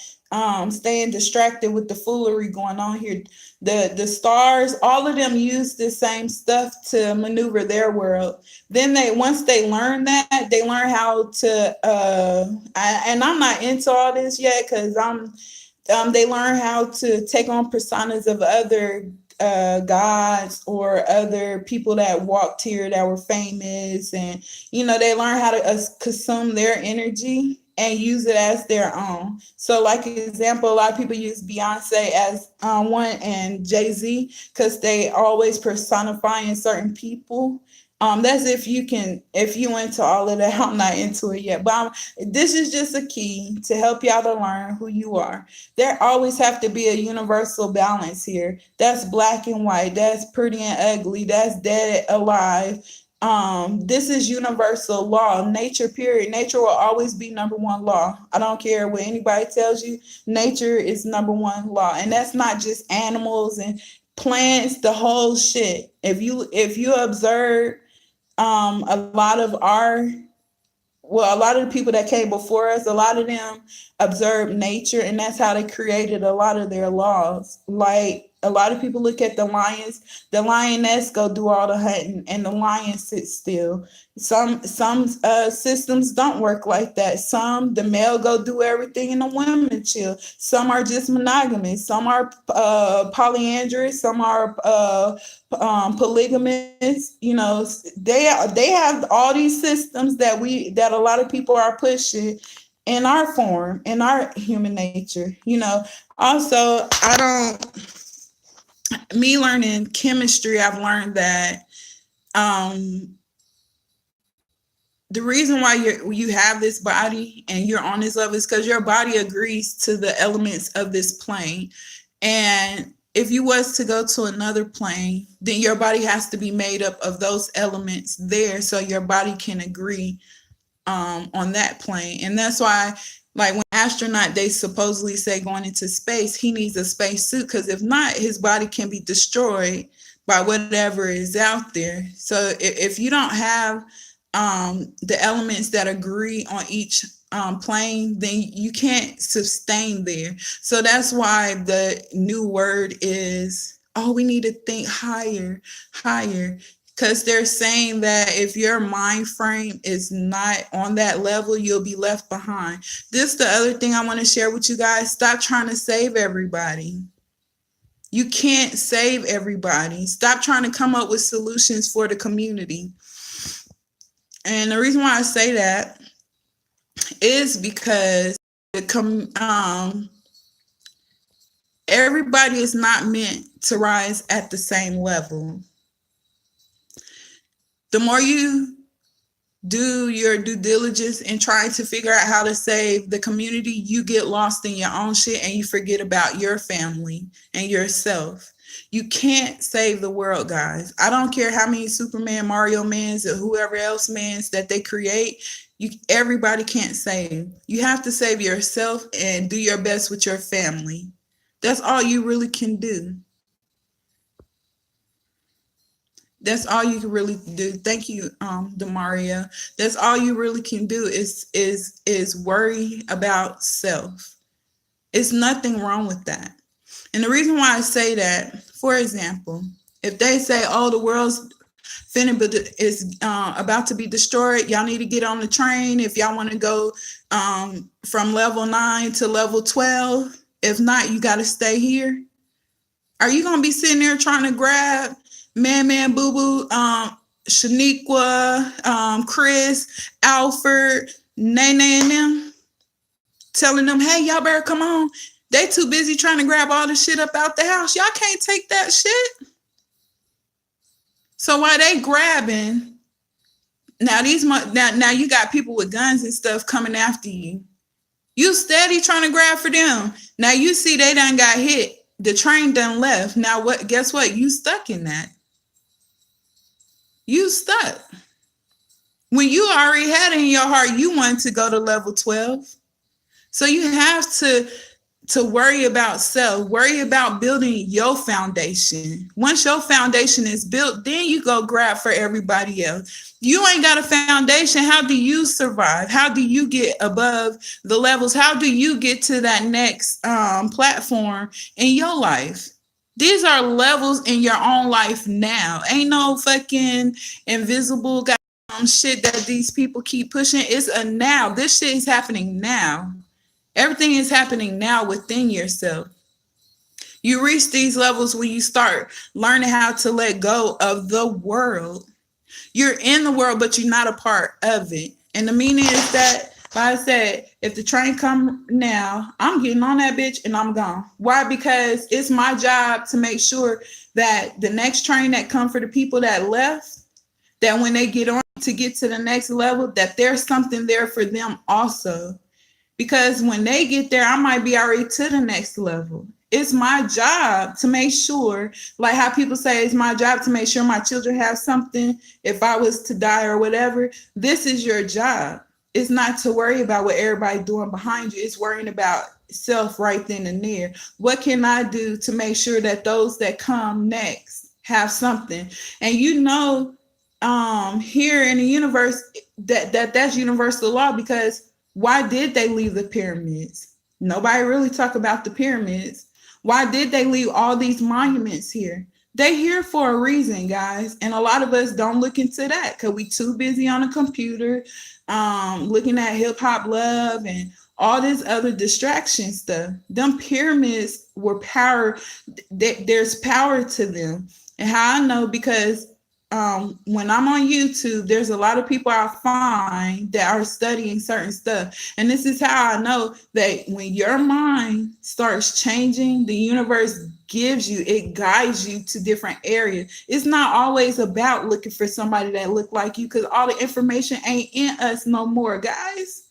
staying distracted with the foolery going on here. The stars, all of them use the same stuff to maneuver their world. Then once they learn that, they learn how to and I'm not into all this yet, because they learn how to take on personas of other gods or other people that walked here that were famous, and they learn how to consume their energy and use it as their own. So like example, a lot of people use Beyonce as one, and Jay-Z, because they always personifying certain people. That's if you into all of that. I'm not into it yet, but this is just a key to help y'all to learn who you are. There always have to be a universal balance here. That's black and white. That's pretty and ugly. That's dead, alive. This is universal law. Nature, period. Nature will always be number one law. I don't care what anybody tells you. Nature is number one law, and that's not just animals and plants. The whole shit. If you observe a lot of our well, a lot of the people that came before us, a lot of them observed nature, and that's how they created a lot of their laws. Like a lot of people look at the lions, the lioness go do all the hunting, and the lion sits still. Some systems don't work like that. Some the male go do everything, and the women chill. Some are just monogamous. Some are polyandrous. Some are polygamous. You know, they have all these systems that a lot of people are pushing in our form, in our human nature. You know, also I don't. Me learning chemistry, I've learned that um, the reason why you have this body and you're on this level is because your body agrees to the elements of this plane. And if you was to go to another plane, then your body has to be made up of those elements there, so your body can agree on that plane. And that's why, like when astronaut, they supposedly say going into space, he needs a space suit, because if not, his body can be destroyed by whatever is out there. So if you don't have the elements that agree on each plane, then you can't sustain there. So that's why the new word is, oh, we need to think higher, higher. Because they're saying that if your mind frame is not on that level, you'll be left behind. This is the other thing I want to share with you guys. Stop trying to save everybody. You can't save everybody. Stop trying to come up with solutions for the community. And the reason why I say that is because everybody is not meant to rise at the same level. The more you do your due diligence and try to figure out how to save the community, you get lost in your own shit and you forget about your family and yourself. You can't save the world, guys. I don't care how many Superman, Mario Mans, or whoever else mans that they create. Everybody can't save. You have to save yourself and do your best with your family. That's all you really can do. That's all you can really do. Thank you, Demaria. That's all you really can do is worry about self. It's nothing wrong with that. And the reason why I say that, for example, if they say, "Oh, the world's is about to be destroyed. Y'all need to get on the train if y'all want to go from level 9 to level 12. If not, you got to stay here." Are you gonna be sitting there trying to grab Man, Boo Boo, Shaniqua, Chris, Alfred, Nene, and them, telling them, "Hey, y'all better come on"? They too busy trying to grab all the shit up out the house. Y'all can't take that shit. So while they grabbing, now you got people with guns and stuff coming after you. You steady trying to grab for them. Now you see they done got hit. The train done left. Now what? Guess what? You stuck in that. You stuck. When you already had in your heart you wanted to go to level 12. So you have to worry about self, worry about building your foundation. Once your foundation is built, then you go grab for everybody else. You ain't got a foundation. How do you survive? How do you get above the levels? How do you get to that next platform in your life? These are levels in your own life now. Ain't no fucking invisible shit that these people keep pushing. It's a now. This shit is happening now. Everything is happening now within yourself. You reach these levels when you start learning how to let go of the world. You're in the world, but you're not a part of it. And the meaning is that, like I said, if the train come now, I'm getting on that bitch and I'm gone. Why? Because it's my job to make sure that the next train that come for the people that left, that when they get on to get to the next level, that there's something there for them also. Because when they get there, I might be already to the next level. It's my job to make sure, like how people say, it's my job to make sure my children have something if I was to die or whatever. This is your job. It's not to worry about what everybody's doing behind you. It's worrying about self right then and there. What can I do to make sure that those that come next have something? And you know, here in the universe, that's universal law, because why did they leave the pyramids? Nobody really talk about the pyramids. Why did they leave all these monuments here? They here for a reason, guys. And a lot of us don't look into that because we too busy on a computer, looking at hip hop love and all this other distraction stuff. Them pyramids were power. There's power to them. And how I know, because when I'm on YouTube, there's a lot of people I find that are studying certain stuff. And this is how I know that when your mind starts changing, the universe gives you, it guides you to different areas. It's not always about looking for somebody that look like you, because all the information ain't in us no more, guys.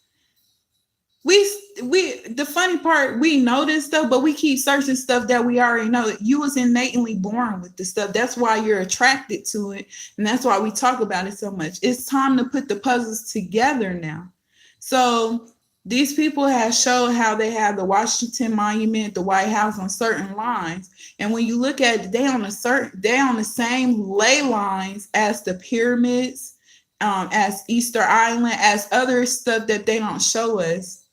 We the funny part, we know this stuff, but we keep searching stuff that we already know. You was innately born with this stuff. That's why you're attracted to it, and that's why we talk about it so much. It's time to put the puzzles together now. So these people have showed how they have the Washington Monument, the White House on certain lines, and when you look at it, they on the same ley lines as the pyramids, as Easter Island, as other stuff that they don't show us.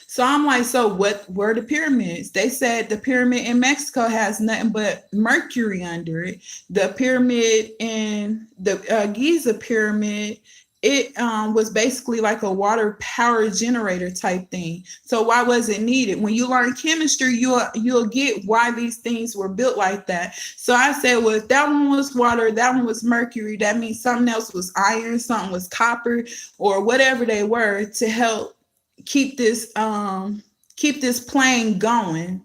So I'm like, so what were the pyramids? They said the pyramid in Mexico has nothing but mercury under it. The pyramid in the Giza pyramid, it was basically like a water power generator type thing. So why was it needed? When you learn chemistry, you'll get why these things were built like that. So I said, well, if that one was water, that one was mercury, that means something else was iron, something was copper, or whatever they were to help keep this plane going.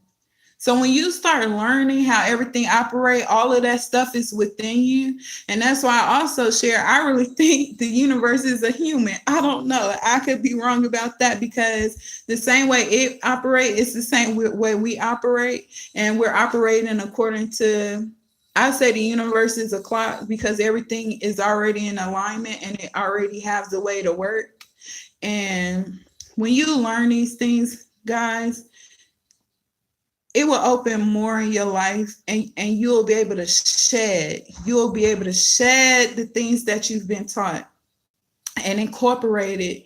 So when you start learning how everything operates, all of that stuff is within you. And that's why I also share, I really think the universe is a human. I don't know. I could be wrong about that, because the same way it operates, it's the same way we operate. And we're operating according to, I say the universe is a clock, because everything is already in alignment and it already has the way to work. And when you learn these things, guys, it will open more in your life, and you'll be able to shed the things that you've been taught and incorporate it,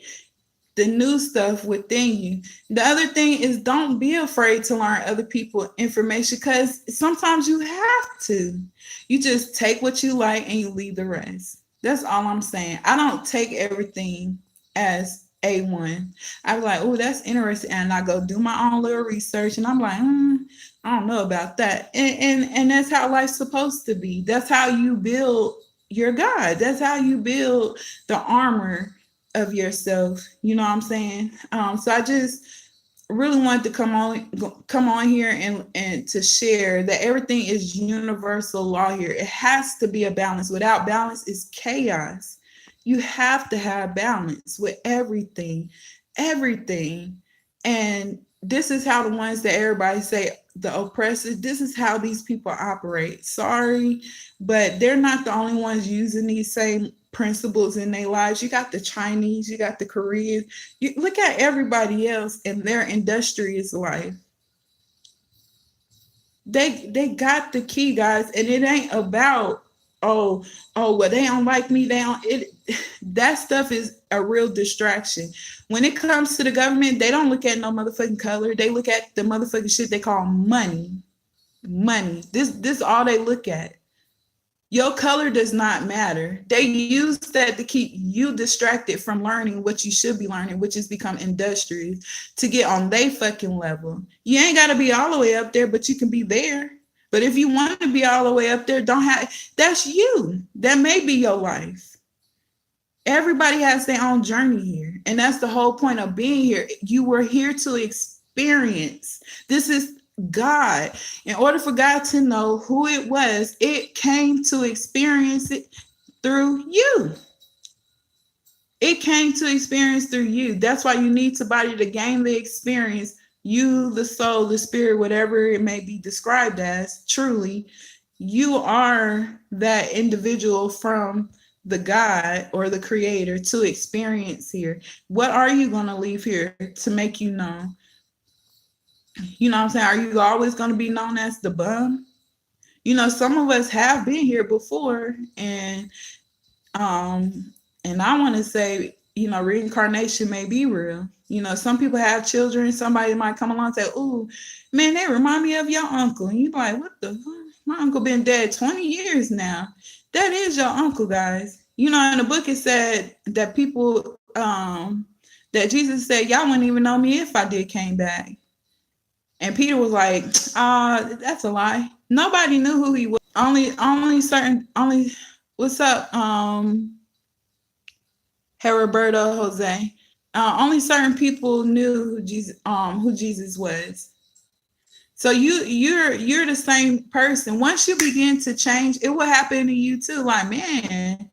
the new stuff within you. The other thing is, don't be afraid to learn other people's information, because sometimes you have to. You just take what you like and you leave the rest. That's all I'm saying. I don't take everything as A1. I was like, oh, that's interesting. And I go do my own little research, and I'm like, I don't know about that. And that's how life's supposed to be. That's how you build your God. That's how you build the armor of yourself. You know what I'm saying? So I just really wanted to come on here and to share that everything is universal law here. It has to be a balance. Without balance, it's chaos. You have to have balance with everything. And this is how the ones that everybody say, the oppressors, this is how these people operate. Sorry, but they're not the only ones using these same principles in their lives. You got the Chinese, you got the Koreans. You look at everybody else in their industrious life. They got the key, guys, and it ain't about well, they don't like me, that stuff is a real distraction. When it comes to the government, they don't look at no motherfucking color. They look at the motherfucking shit they call money. This all they look at. Your color does not matter. They use that to keep you distracted from learning what you should be learning, which is become industrious, to get on their fucking level. You ain't got to be all the way up there, but you can be there. But if you want to be all the way up there, that's you. That may be your life. Everybody has their own journey here. And that's the whole point of being here. You were here to experience. This is God. In order for God to know who it was, it came to experience it through you. It came to experience through you. That's why you need somebody to gain the experience. You, the soul, the spirit, whatever it may be described as, truly, you are that individual from the God or the creator to experience here. What are you going to leave here to make you known? You know what I'm saying? Are you always going to be known as the bum? You know, some of us have been here before, and And I want to say, reincarnation may be real. Some people have children. Somebody might come along and say, "Ooh, man, they remind me of your uncle." And you be like, "What the fuck? My uncle been dead 20 years now." That is your uncle, guys. In the book it said that that Jesus said, "Y'all wouldn't even know me if I did came back." And Peter was like, that's a lie. Nobody knew who he was. Only what's up, Heriberto Jose. Only certain people knew who Jesus was. So you're the same person. Once you begin to change, it will happen to you too. Like, man,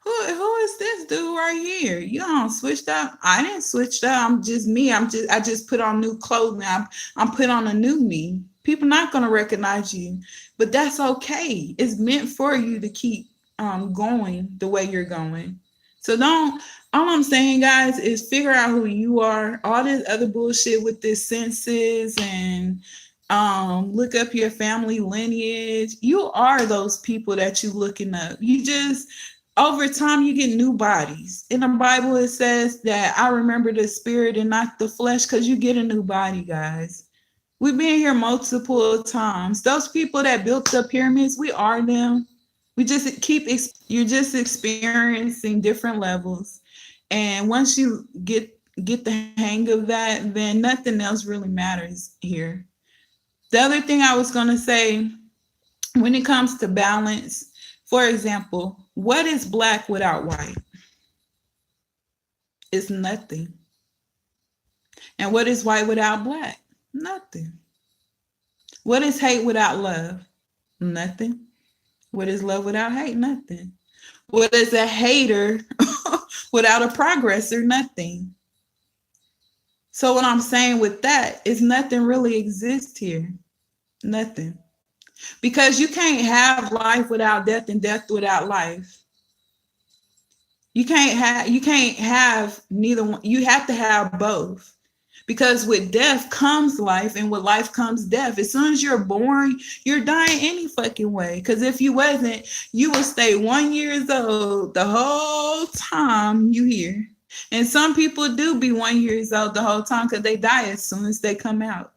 who is this dude right here? You don't switched up. I didn't switch up. I'm just me. I just put on new clothing. I'm put on a new me. People not gonna recognize you, but that's okay. It's meant for you to keep going the way you're going. So don't. All I'm saying, guys, is figure out who you are. All this other bullshit with this census and look up your family lineage. You are those people that you looking up. You just over time you get new bodies. In the Bible it says that I remember the spirit and not the flesh, because you get a new body, guys. We've been here multiple times. Those people that built the pyramids, we are them. We just you're just experiencing different levels. And once you get the hang of that, then nothing else really matters here. The other thing I was going to say, when it comes to balance, for example, what is black without white? It's nothing. And what is white without black? Nothing. What is hate without love? Nothing. What is love without hate? Nothing. What is a hater without a progressor? Nothing. So what I'm saying with that is nothing really exists here. Nothing. Because you can't have life without death and death without life. You can't have neither one. You have to have both. Because with death comes life, and with life comes death. As soon as you're born, you're dying any fucking way. Because if you wasn't, you would stay 1 year old the whole time you here. And some people do be 1 year old the whole time because they die as soon as they come out.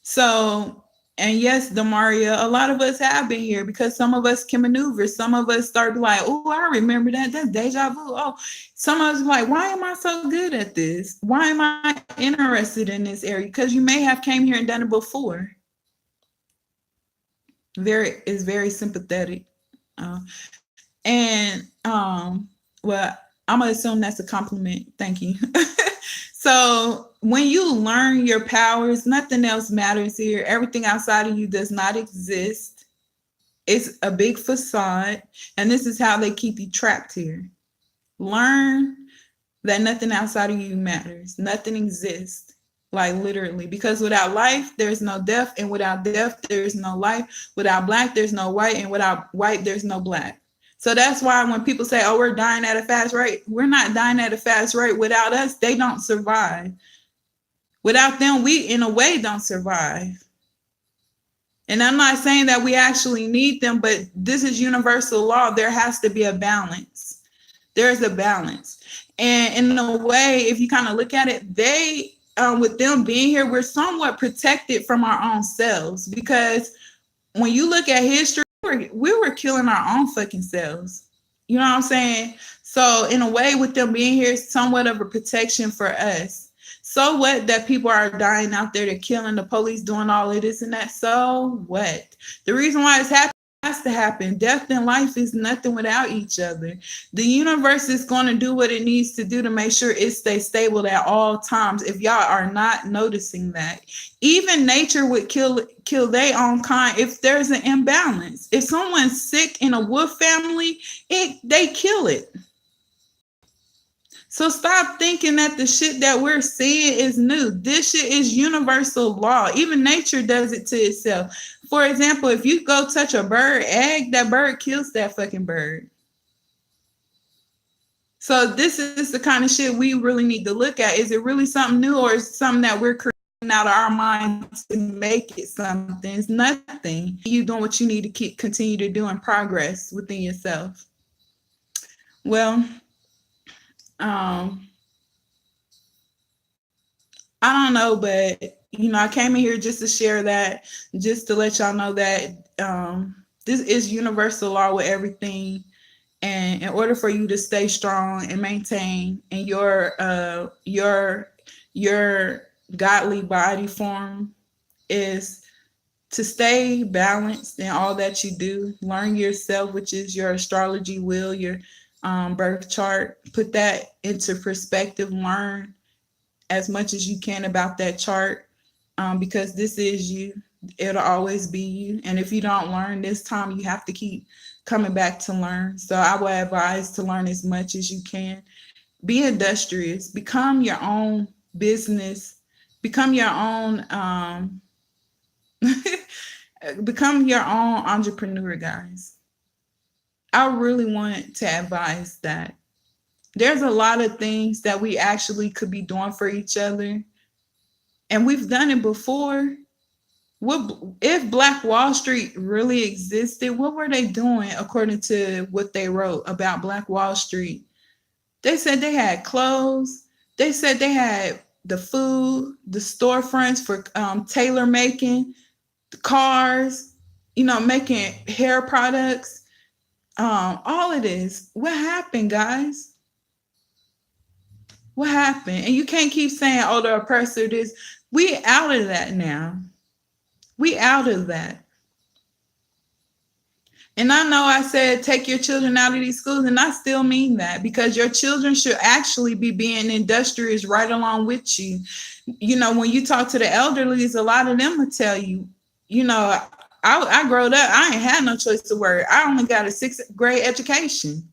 So, and yes, Demaria, a lot of us have been here because some of us can maneuver. Some of us start like, oh, I remember that. That's deja vu. Oh, some of us like, why am I so good at this? Why am I interested in this area? Because you may have came here and done it before. It's very sympathetic. Well, I'm gonna assume that's a compliment. Thank you. So when you learn your powers, nothing else matters here. Everything outside of you does not exist. It's a big facade. And this is how they keep you trapped here. Learn that nothing outside of you matters. Nothing exists. Like literally. Because without life, there's no death. And without death, there's no life. Without black, there's no white. And without white, there's no black. So that's why when people say, oh, we're dying at a fast rate, we're not dying at a fast rate. Without us, they don't survive. Without them, we, in a way, don't survive. And I'm not saying that we actually need them, but this is universal law. There has to be a balance. There's a balance. And in a way, if you kind of look at it, with them being here, we're somewhat protected from our own selves. Because when you look at history, we were killing our own fucking selves. You know what I'm saying? So in a way, with them being here, somewhat of a protection for us. So what that people are dying out there, they're killing, the police doing all of this and that. So what? The reason why it's happening has to happen. Death and life is nothing without each other. The universe is going to do what it needs to do to make sure it stays stable at all times. If y'all are not noticing that, even nature would kill their own kind if there's an imbalance. If someone's sick in a wolf family, they kill it. So stop thinking that the shit that we're seeing is new. This shit is universal law. Even nature does it to itself. For example, if you go touch a bird egg, that bird kills that fucking bird. So this is the kind of shit we really need to look at. Is it really something new, or is it something that we're creating out of our minds to make it something? It's nothing. You doing what you need to continue to do and progress within yourself. Well, um, I don't know, but I came in here just to share that, just to let y'all know that this is universal law with everything. And in order for you to stay strong and maintain in your godly body form is to stay balanced in all that you do. Learn yourself, which is your astrology wheel, your birth chart. Put that into perspective. Learn as much as you can about that chart, because this is you. It'll always be you. And if you don't learn this time, you have to keep coming back to learn. So I would advise to learn as much as you can. Be industrious. Become your own business. Become your own become your own entrepreneur, guys. I really want to advise that. There's a lot of things that we actually could be doing for each other, and we've done it before. What if Black Wall Street really existed? What were they doing according to what they wrote about Black Wall Street? They said they had clothes. They said they had the food, the storefronts for tailor making, the cars, making hair products, all of this. What happened, guys? What happened? And you can't keep saying, oh, the oppressor this. We out of that now. We out of that. And I know I said take your children out of these schools, and I still mean that, because your children should actually be being industrious right along with you. When you talk to the elderlies, a lot of them will tell you, I growed up, I ain't had no choice to work. I only got a sixth grade education.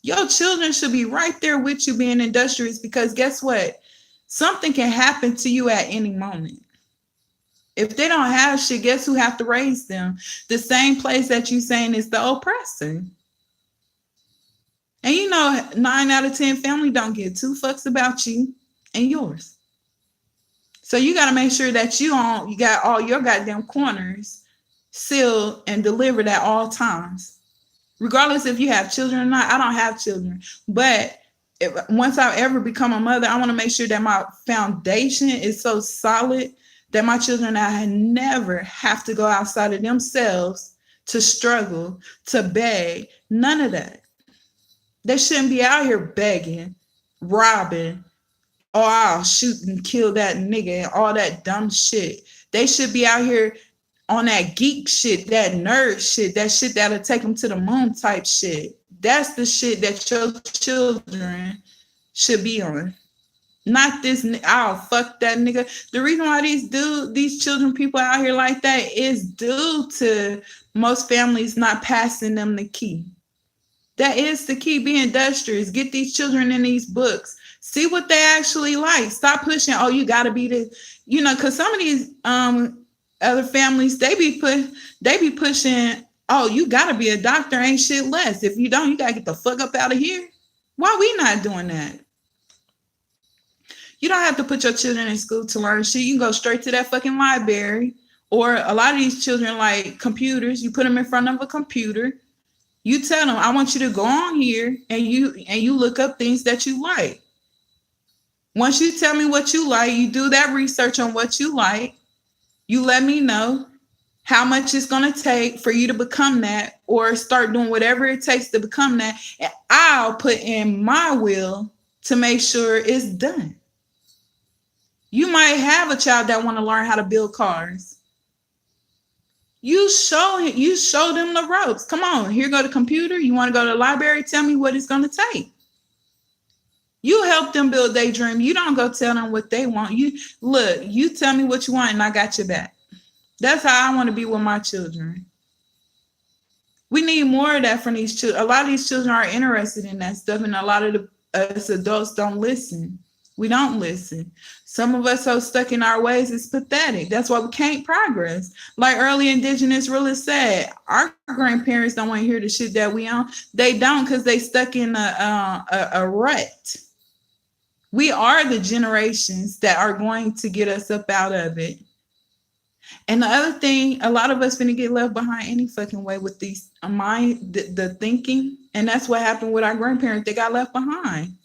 Your children should be right there with you being industrious, because guess what? Something can happen to you at any moment. If they don't have shit, guess who have to raise them? The same place that you saying is the oppressor. And 9 out of 10 family don't give 2 fucks about you and yours. So you got to make sure that you got all your goddamn corners sealed and delivered at all times. Regardless if you have children or not. I don't have children. But once I ever become a mother, I want to make sure that my foundation is so solid that my children, I never have to go outside of themselves to struggle, to beg. None of that. They shouldn't be out here begging, robbing, or I'll shoot and kill that nigga and all that dumb shit. They should be out here on that geek shit, that nerd shit, that shit that'll take them to the moon type shit. That's the shit that your children should be on. Not this, oh, fuck that nigga. The reason why these children, people out here like that is due to most families not passing them the key. That is the key. Be industrious. Get these children in these books. See what they actually like. Stop pushing, oh, you got to be the, because some of these other families, they be pushing, oh, you got to be a doctor, ain't shit less. If you don't, you got to get the fuck up out of here. Why we not doing that? You don't have to put your children in school to learn shit. You can go straight to that fucking library. Or a lot of these children like computers. You put them in front of a computer. You tell them, I want you to go on here and you look up things that you like. Once you tell me what you like, you do that research on what you like. You let me know how much it's going to take for you to become that, or start doing whatever it takes to become that. And I'll put in my will to make sure it's done. You might have a child that want to learn how to build cars. You show them the ropes. Come on, here go the computer. You want to go to the library? Tell me what it's going to take. You help them build their dream. You don't go tell them what they want. You tell me what you want and I got your back. That's how I want to be with my children. We need more of that from these children. A lot of these children are interested in that stuff, and a lot of us adults don't listen. We don't listen. Some of us so stuck in our ways, it's pathetic. That's why we can't progress. Like early indigenous really said, our grandparents don't want to hear the shit that we on. They don't, because they stuck in a rut. We are the generations that are going to get us up out of it. And the other thing, a lot of us gonna get left behind any fucking way with these mind, the thinking, and that's what happened with our grandparents. They got left behind.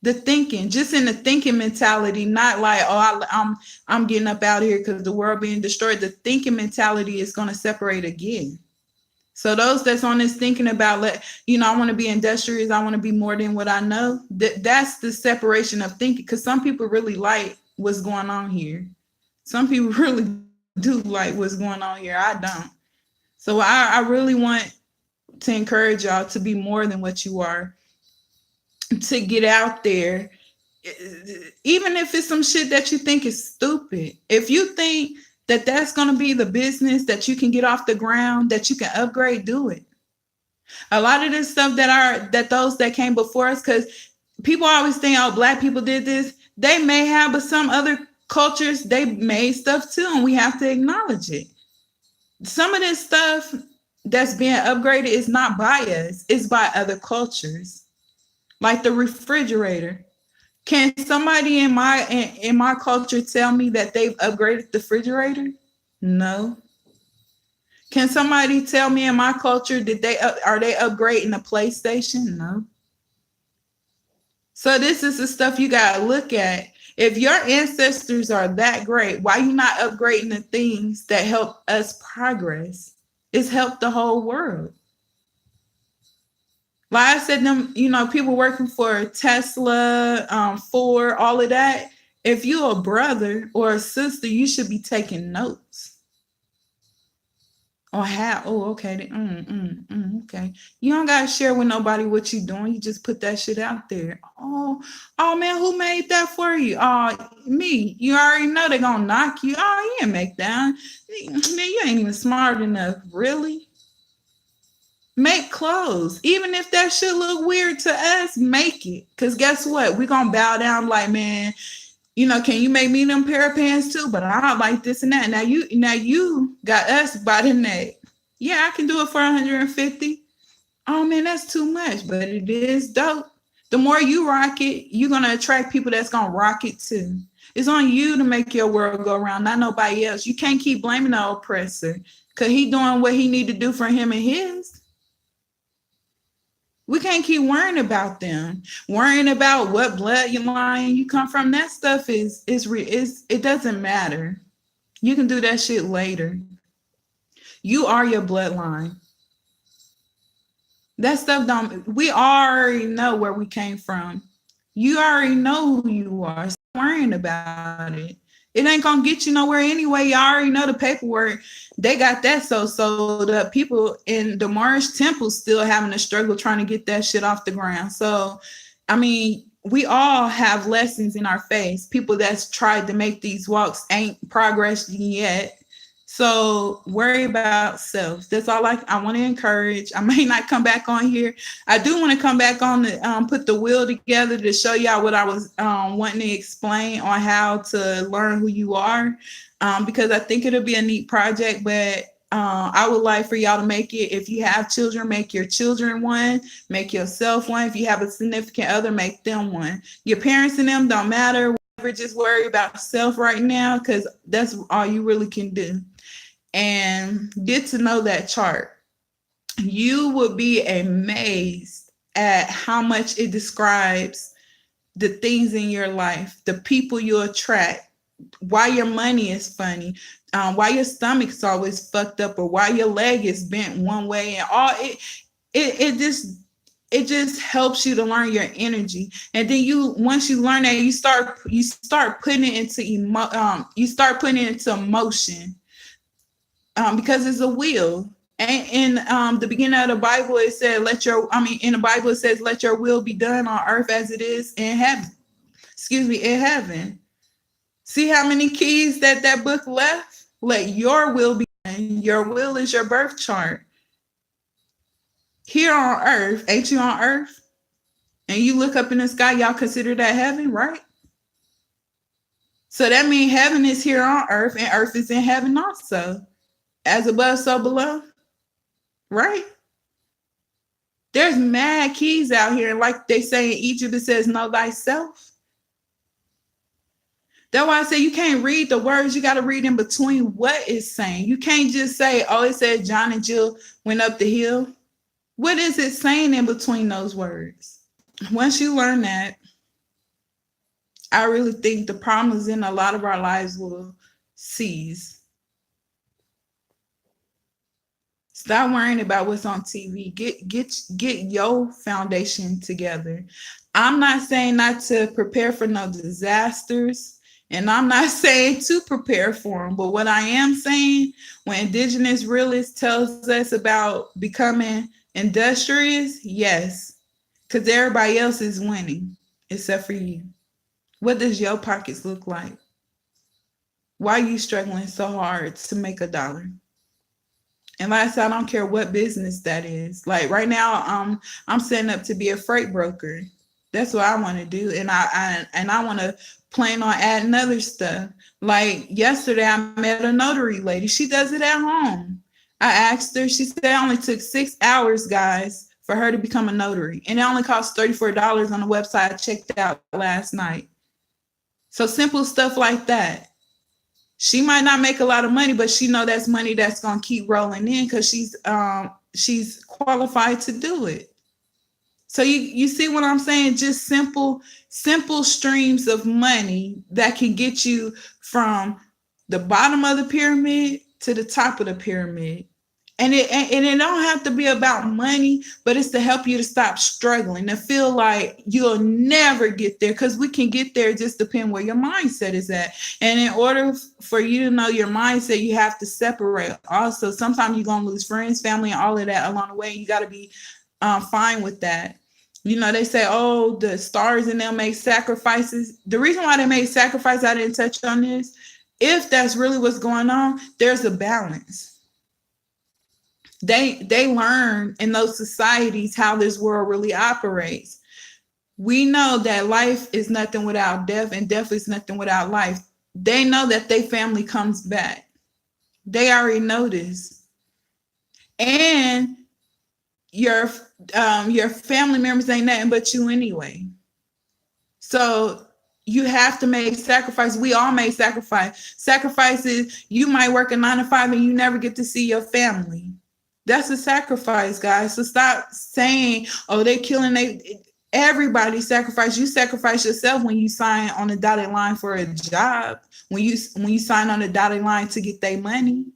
The thinking, just in the thinking mentality, not like, oh, I'm getting up out of here because the world being destroyed. The thinking mentality is gonna separate again. So those that's on this thinking about, I want to be industrious, I want to be more than what I know. That's the separation of thinking. Because some people really like what's going on here. Some people really do like what's going on here. I don't. So I really want to encourage y'all to be more than what you are, to get out there, even if it's some shit that you think is stupid. If you think that that's going to be the business that you can get off the ground, that you can upgrade, do it. A lot of this stuff that those that came before us, because people always think, oh, Black people did this. They may have, but some other cultures, they made stuff too, and we have to acknowledge it. Some of this stuff that's being upgraded is not by us, it's by other cultures. Like the refrigerator. Can somebody in my culture tell me that they've upgraded the refrigerator? No. Can somebody tell me in my culture are they upgrading the PlayStation? No. So this is the stuff you gotta look at. If your ancestors are that great, why you not upgrading the things that help us progress? It's helped the whole world. Like I said, people working for Tesla, Ford, all of that. If you're a brother or a sister, you should be taking notes. Or how? Oh, okay. Okay. You don't gotta share with nobody what you're doing. You just put that shit out there. Oh man, who made that for you? Oh, me. You already know they're gonna knock you. Oh, you didn't make that. Man, you ain't even smart enough. Really? Make clothes. Even if that shit look weird to us, make it. Because guess what? We're going to bow down like, man, can you make me them pair of pants too? But I don't like this and that. Now you got us by the neck. Yeah, I can do it for 150. Oh, man, that's too much. But it is dope. The more you rock it, you're going to attract people that's going to rock it too. It's on you to make your world go around, not nobody else. You can't keep blaming the oppressor because he doing what he need to do for him and his. We can't keep worrying about them, worrying about what bloodline you come from. That stuff it doesn't matter. You can do that shit later. You are your bloodline. That stuff we already know where we came from. You already know who you are. Stop worrying about it. It ain't gonna get you nowhere anyway. You already know the paperwork. They got that so sold up. People in the Moorish temple still having a struggle trying to get that shit off the ground. So, I mean, we all have lessons in our face. People that's tried to make these walks ain't progressed yet. So worry about self. That's all I want to encourage. I may not come back on here. I do want to come back on to put the wheel together to show y'all what I was wanting to explain on how to learn who you are, because I think it'll be a neat project. But I would like for y'all to make it. If you have children, make your children one. Make yourself one. If you have a significant other, make them one. Your parents and them don't matter. Just worry about self right now, because that's all you really can do. And get to know that chart. You would be amazed at how much it describes the things in your life, the people you attract, why your money is funny, why your stomach's always fucked up, or why your leg is bent one way, and all it just helps you to learn your energy. And then once you learn that, you start putting it into motion. Because it's a will. And in the beginning of the Bible, it said, in the Bible, it says, let your will be done on earth as it is in heaven. In heaven. See how many keys that book left? Let your will be done. Your will is your birth chart. Here on earth, ain't you on earth? And you look up in the sky, y'all consider that heaven, right? So that means heaven is here on earth and earth is in heaven also. As above, so below. Right? There's mad keys out here. Like they say in Egypt, it says, know thyself. That's why I say you can't read the words. You got to read in between what it's saying. You can't just say, oh, it said John and Jill went up the hill. What is it saying in between those words? Once you learn that, I really think the problems in a lot of our lives will cease. Stop worrying about what's on TV. Get your foundation together. I'm not saying not to prepare for no disasters, and I'm not saying to prepare for them. But what I am saying, when Indigenous Realist tells us about becoming industrious, yes, because everybody else is winning except for you. What does your pockets look like? Why are you struggling so hard to make $1? And like I said, I don't care what business that is. Like right now, I'm setting up to be a freight broker. That's what I want to do, and I want to plan on adding other stuff. Like yesterday, I met a notary lady. She does it at home. I asked her. She said it only took 6 hours, guys, for her to become a notary, and it only cost $34 on the website I checked out last night. So simple stuff like that. She might not make a lot of money, but she know that's money that's gonna keep rolling in because she's qualified to do it. So you see what I'm saying? Just simple streams of money that can get you from the bottom of the pyramid to the top of the pyramid. And it don't have to be about money, but it's to help you to stop struggling, to feel like you'll never get there, because we can get there, just depend where your mindset is at. And in order for you to know your mindset, you have to separate. Also, sometimes you're going to lose friends, family, and all of that along the way. You got to be fine with that. You know, they say, oh, the stars in them make sacrifices. The reason why they make sacrifices, I didn't touch on this. If that's really what's going on, there's a balance. They learn in those societies how this world really operates. We know that life is nothing without death, and death is nothing without life. They know that their family comes back. They already know this. And your family members ain't nothing but you anyway. So you have to make sacrifice. We all make sacrifices. You might work a 9 to 5 and you never get to see your family. That's a sacrifice, guys. So stop saying, oh, they're killing everybody sacrifice. You sacrifice yourself when you sign on the dotted line for a job, when you sign on the dotted line to get their money.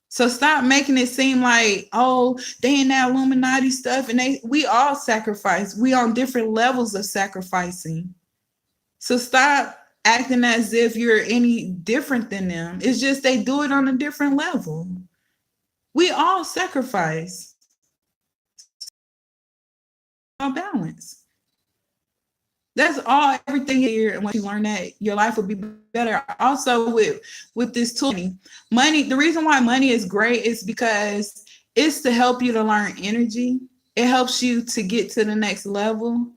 So stop making it seem like, oh, they in that Illuminati stuff, and we all sacrifice. We on different levels of sacrificing. So stop acting as if you're any different than them. It's just they do it on a different level. We all sacrifice. All balance. That's all, everything here. And once you learn that, your life will be better. Also, with this tool, money, the reason why money is great is because it's to help you to learn energy. It helps you to get to the next level.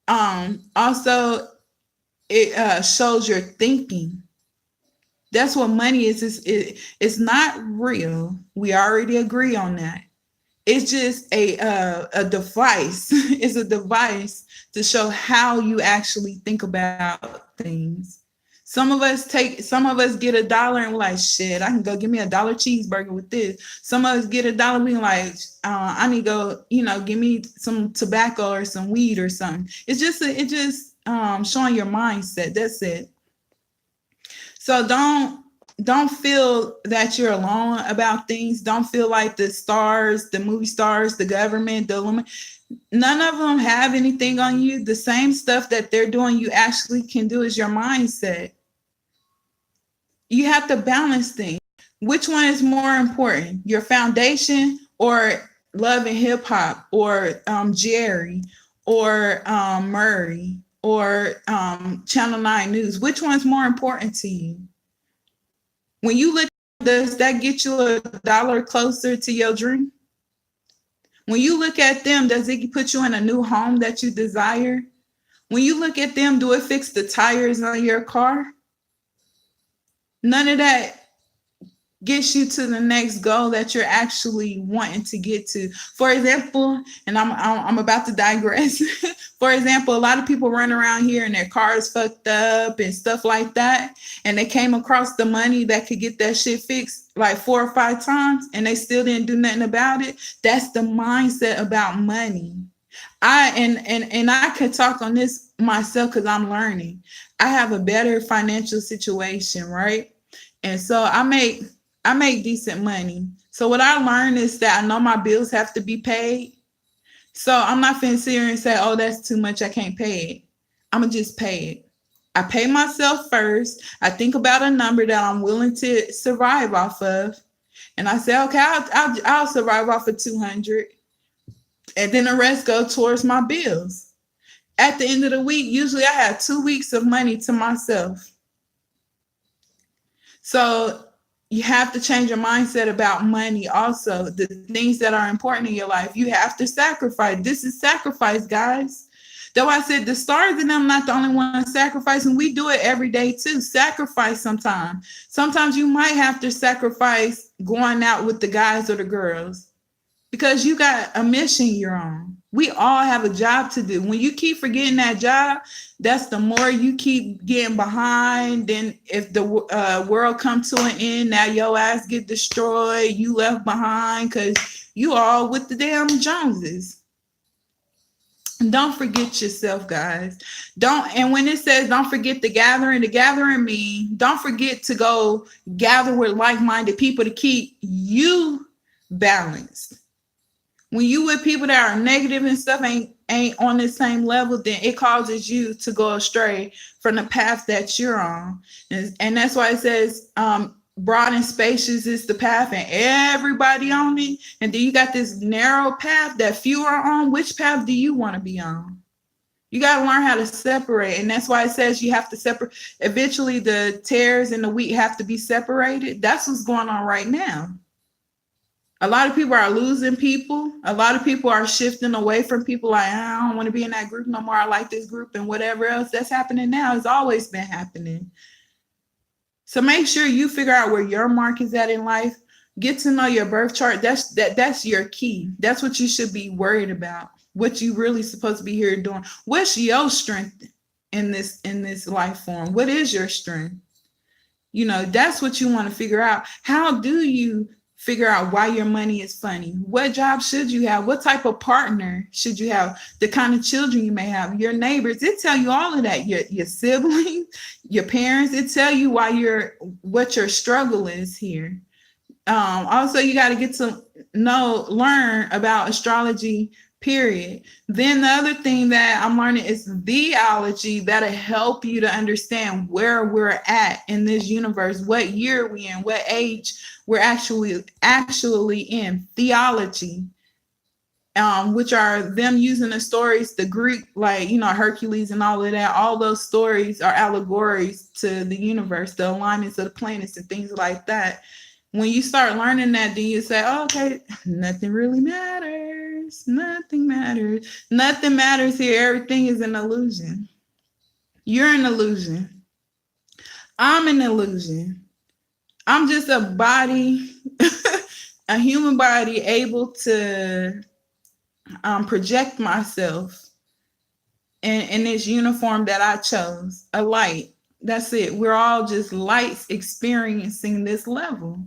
Also, it shows your thinking. That's what money is. It's not real. We already agree on that. It's just a device. It's a device to show how you actually think about things. Some of us get $1 and we're like, shit, I can go give me $1 cheeseburger with this. Some of us get $1, we like, I need to go, give me some tobacco or some weed or something. It's just showing your mindset. That's it. So don't feel that you're alone about things. Don't feel like the stars, the movie stars, the government, none of them have anything on you. The same stuff that they're doing, you actually can do, is your mindset. You have to balance things. Which one is more important? Your foundation, or Love and Hip Hop, or Jerry, or Murray, or Channel 9 News? Which one's more important to you? When you look, does that get you $1 closer to your dream? When you look at them, does it put you in a new home that you desire? When you look at them, do it fix the tires on your car? None of that gets you to the next goal that you're actually wanting to get to. For example, and I'm about to digress. For example, a lot of people run around here and their cars fucked up and stuff like that, and they came across the money that could get that shit fixed like 4 or 5 times, and they still didn't do nothing about it. That's the mindset about money. And I could talk on this myself because I'm learning. I have a better financial situation, right? And so I make decent money. So what I learned is that I know my bills have to be paid. So I'm not finna sit here and say, oh, that's too much, I can't pay it. I'm gonna just pay it. I pay myself first. I think about a number that I'm willing to survive off of. And I say, okay, I'll survive off of 200. And then the rest go towards my bills. At the end of the week, usually I have 2 weeks of money to myself. So you have to change your mindset about money also. The things that are important in your life, you have to sacrifice. This is sacrifice, guys. That's why I said the stars and them not the only ones sacrificing. We do it every day too. Sacrifice sometimes. Sometimes you might have to sacrifice going out with the guys or the girls because you got a mission you're on. We all have a job to do. When you keep forgetting that job, that's the more you keep getting behind. Then if the world comes to an end, now your ass get destroyed. You left behind because you all with the damn Joneses. Don't forget yourself, guys. And when it says don't forget the gathering means don't forget to go gather with like-minded people to keep you balanced. When you with people that are negative and stuff ain't on the same level, then it causes you to go astray from the path that you're on. And that's why it says broad and spacious is the path and everybody on it. And then you got this narrow path that few are on. Which path do you want to be on? You got to learn how to separate. And that's why it says you have to separate. Eventually the tares and the wheat have to be separated. That's what's going on right now. A lot of people are losing people. A lot of people are shifting away from people like, I don't want to be in that group no more. I like this group and whatever else that's happening now has always been happening. So make sure you figure out where your mark is at in life. Get to know your birth chart. That's your key. That's what you should be worried about. What you really supposed to be here doing. What's your strength in this life form? What is your strength? You know, that's what you want to figure out. How do you figure out why your money is funny? What job should you have? What type of partner should you have? The kind of children you may have, your neighbors. It tell you all of that. Your siblings, your parents. It tell you what your struggle is here. Also, you got to get to learn about astrology, period. Then the other thing that I'm learning is theology that'll help you to understand where we're at in this universe, what year we in, what age we're actually in. Theology, which are them using the stories, the Greek, like, Hercules and all of that. All those stories are allegories to the universe, the alignments of the planets and things like that. When you start learning that, then you say, oh, okay, nothing really matters. Nothing matters. Nothing matters here. Everything is an illusion. You're an illusion. I'm an illusion. I'm just a body, a human body able to project myself in this uniform that I chose, a light. That's it. We're all just lights experiencing this level.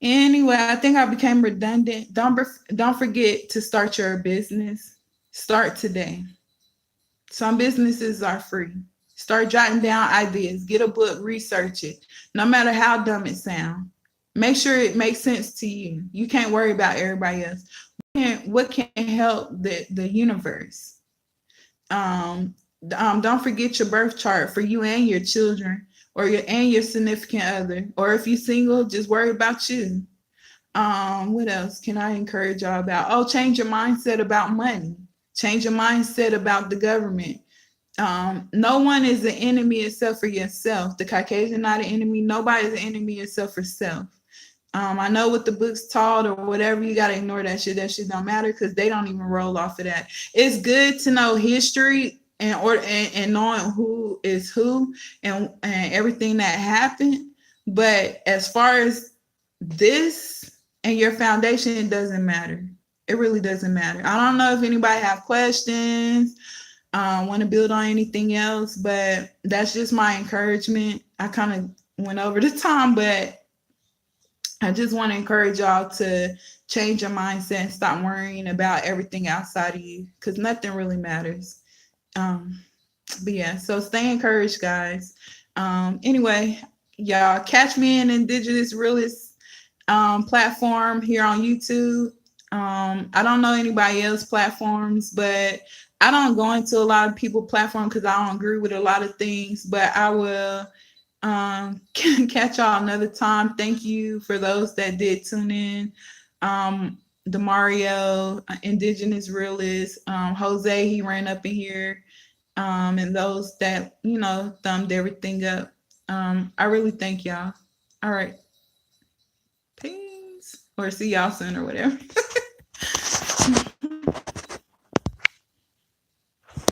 Anyway, I think I became redundant. Don't forget to start your business. Start today. Some businesses are free. Start jotting down ideas. Get a book, research it. No matter how dumb it sounds. Make sure it makes sense to you. You can't worry about everybody else. What can help the universe? Don't forget your birth chart for you and your children, or your significant other. Or if you're single, just worry about you. What else can I encourage y'all about? Oh, change your mindset about money. Change your mindset about the government. No one is an enemy except for yourself. The Caucasian not an enemy. Nobody's an enemy except for self. I know what the books taught or whatever. You got to ignore that shit. That shit don't matter because they don't even roll off of that. It's good to know history and knowing who is who and everything that happened. But as far as this and your foundation, it doesn't matter. It really doesn't matter. I don't know if anybody have questions, want to build on anything else, but that's just my encouragement. I kind of went over the time, but I just want to encourage y'all to change your mindset and stop worrying about everything outside of you, because nothing really matters. But yeah, so stay encouraged, guys. Anyway, y'all catch me in Indigenous Realist platform here on YouTube. I don't know anybody else platforms, but I don't go into a lot of people platform because I don't agree with a lot of things, but I will catch y'all another time. Thank you for those that did tune in. Demario, Indigenous Realist, Jose, he ran up in here, and those that, thumbed everything up. I really thank y'all. All right. Peace. Or see y'all soon or whatever.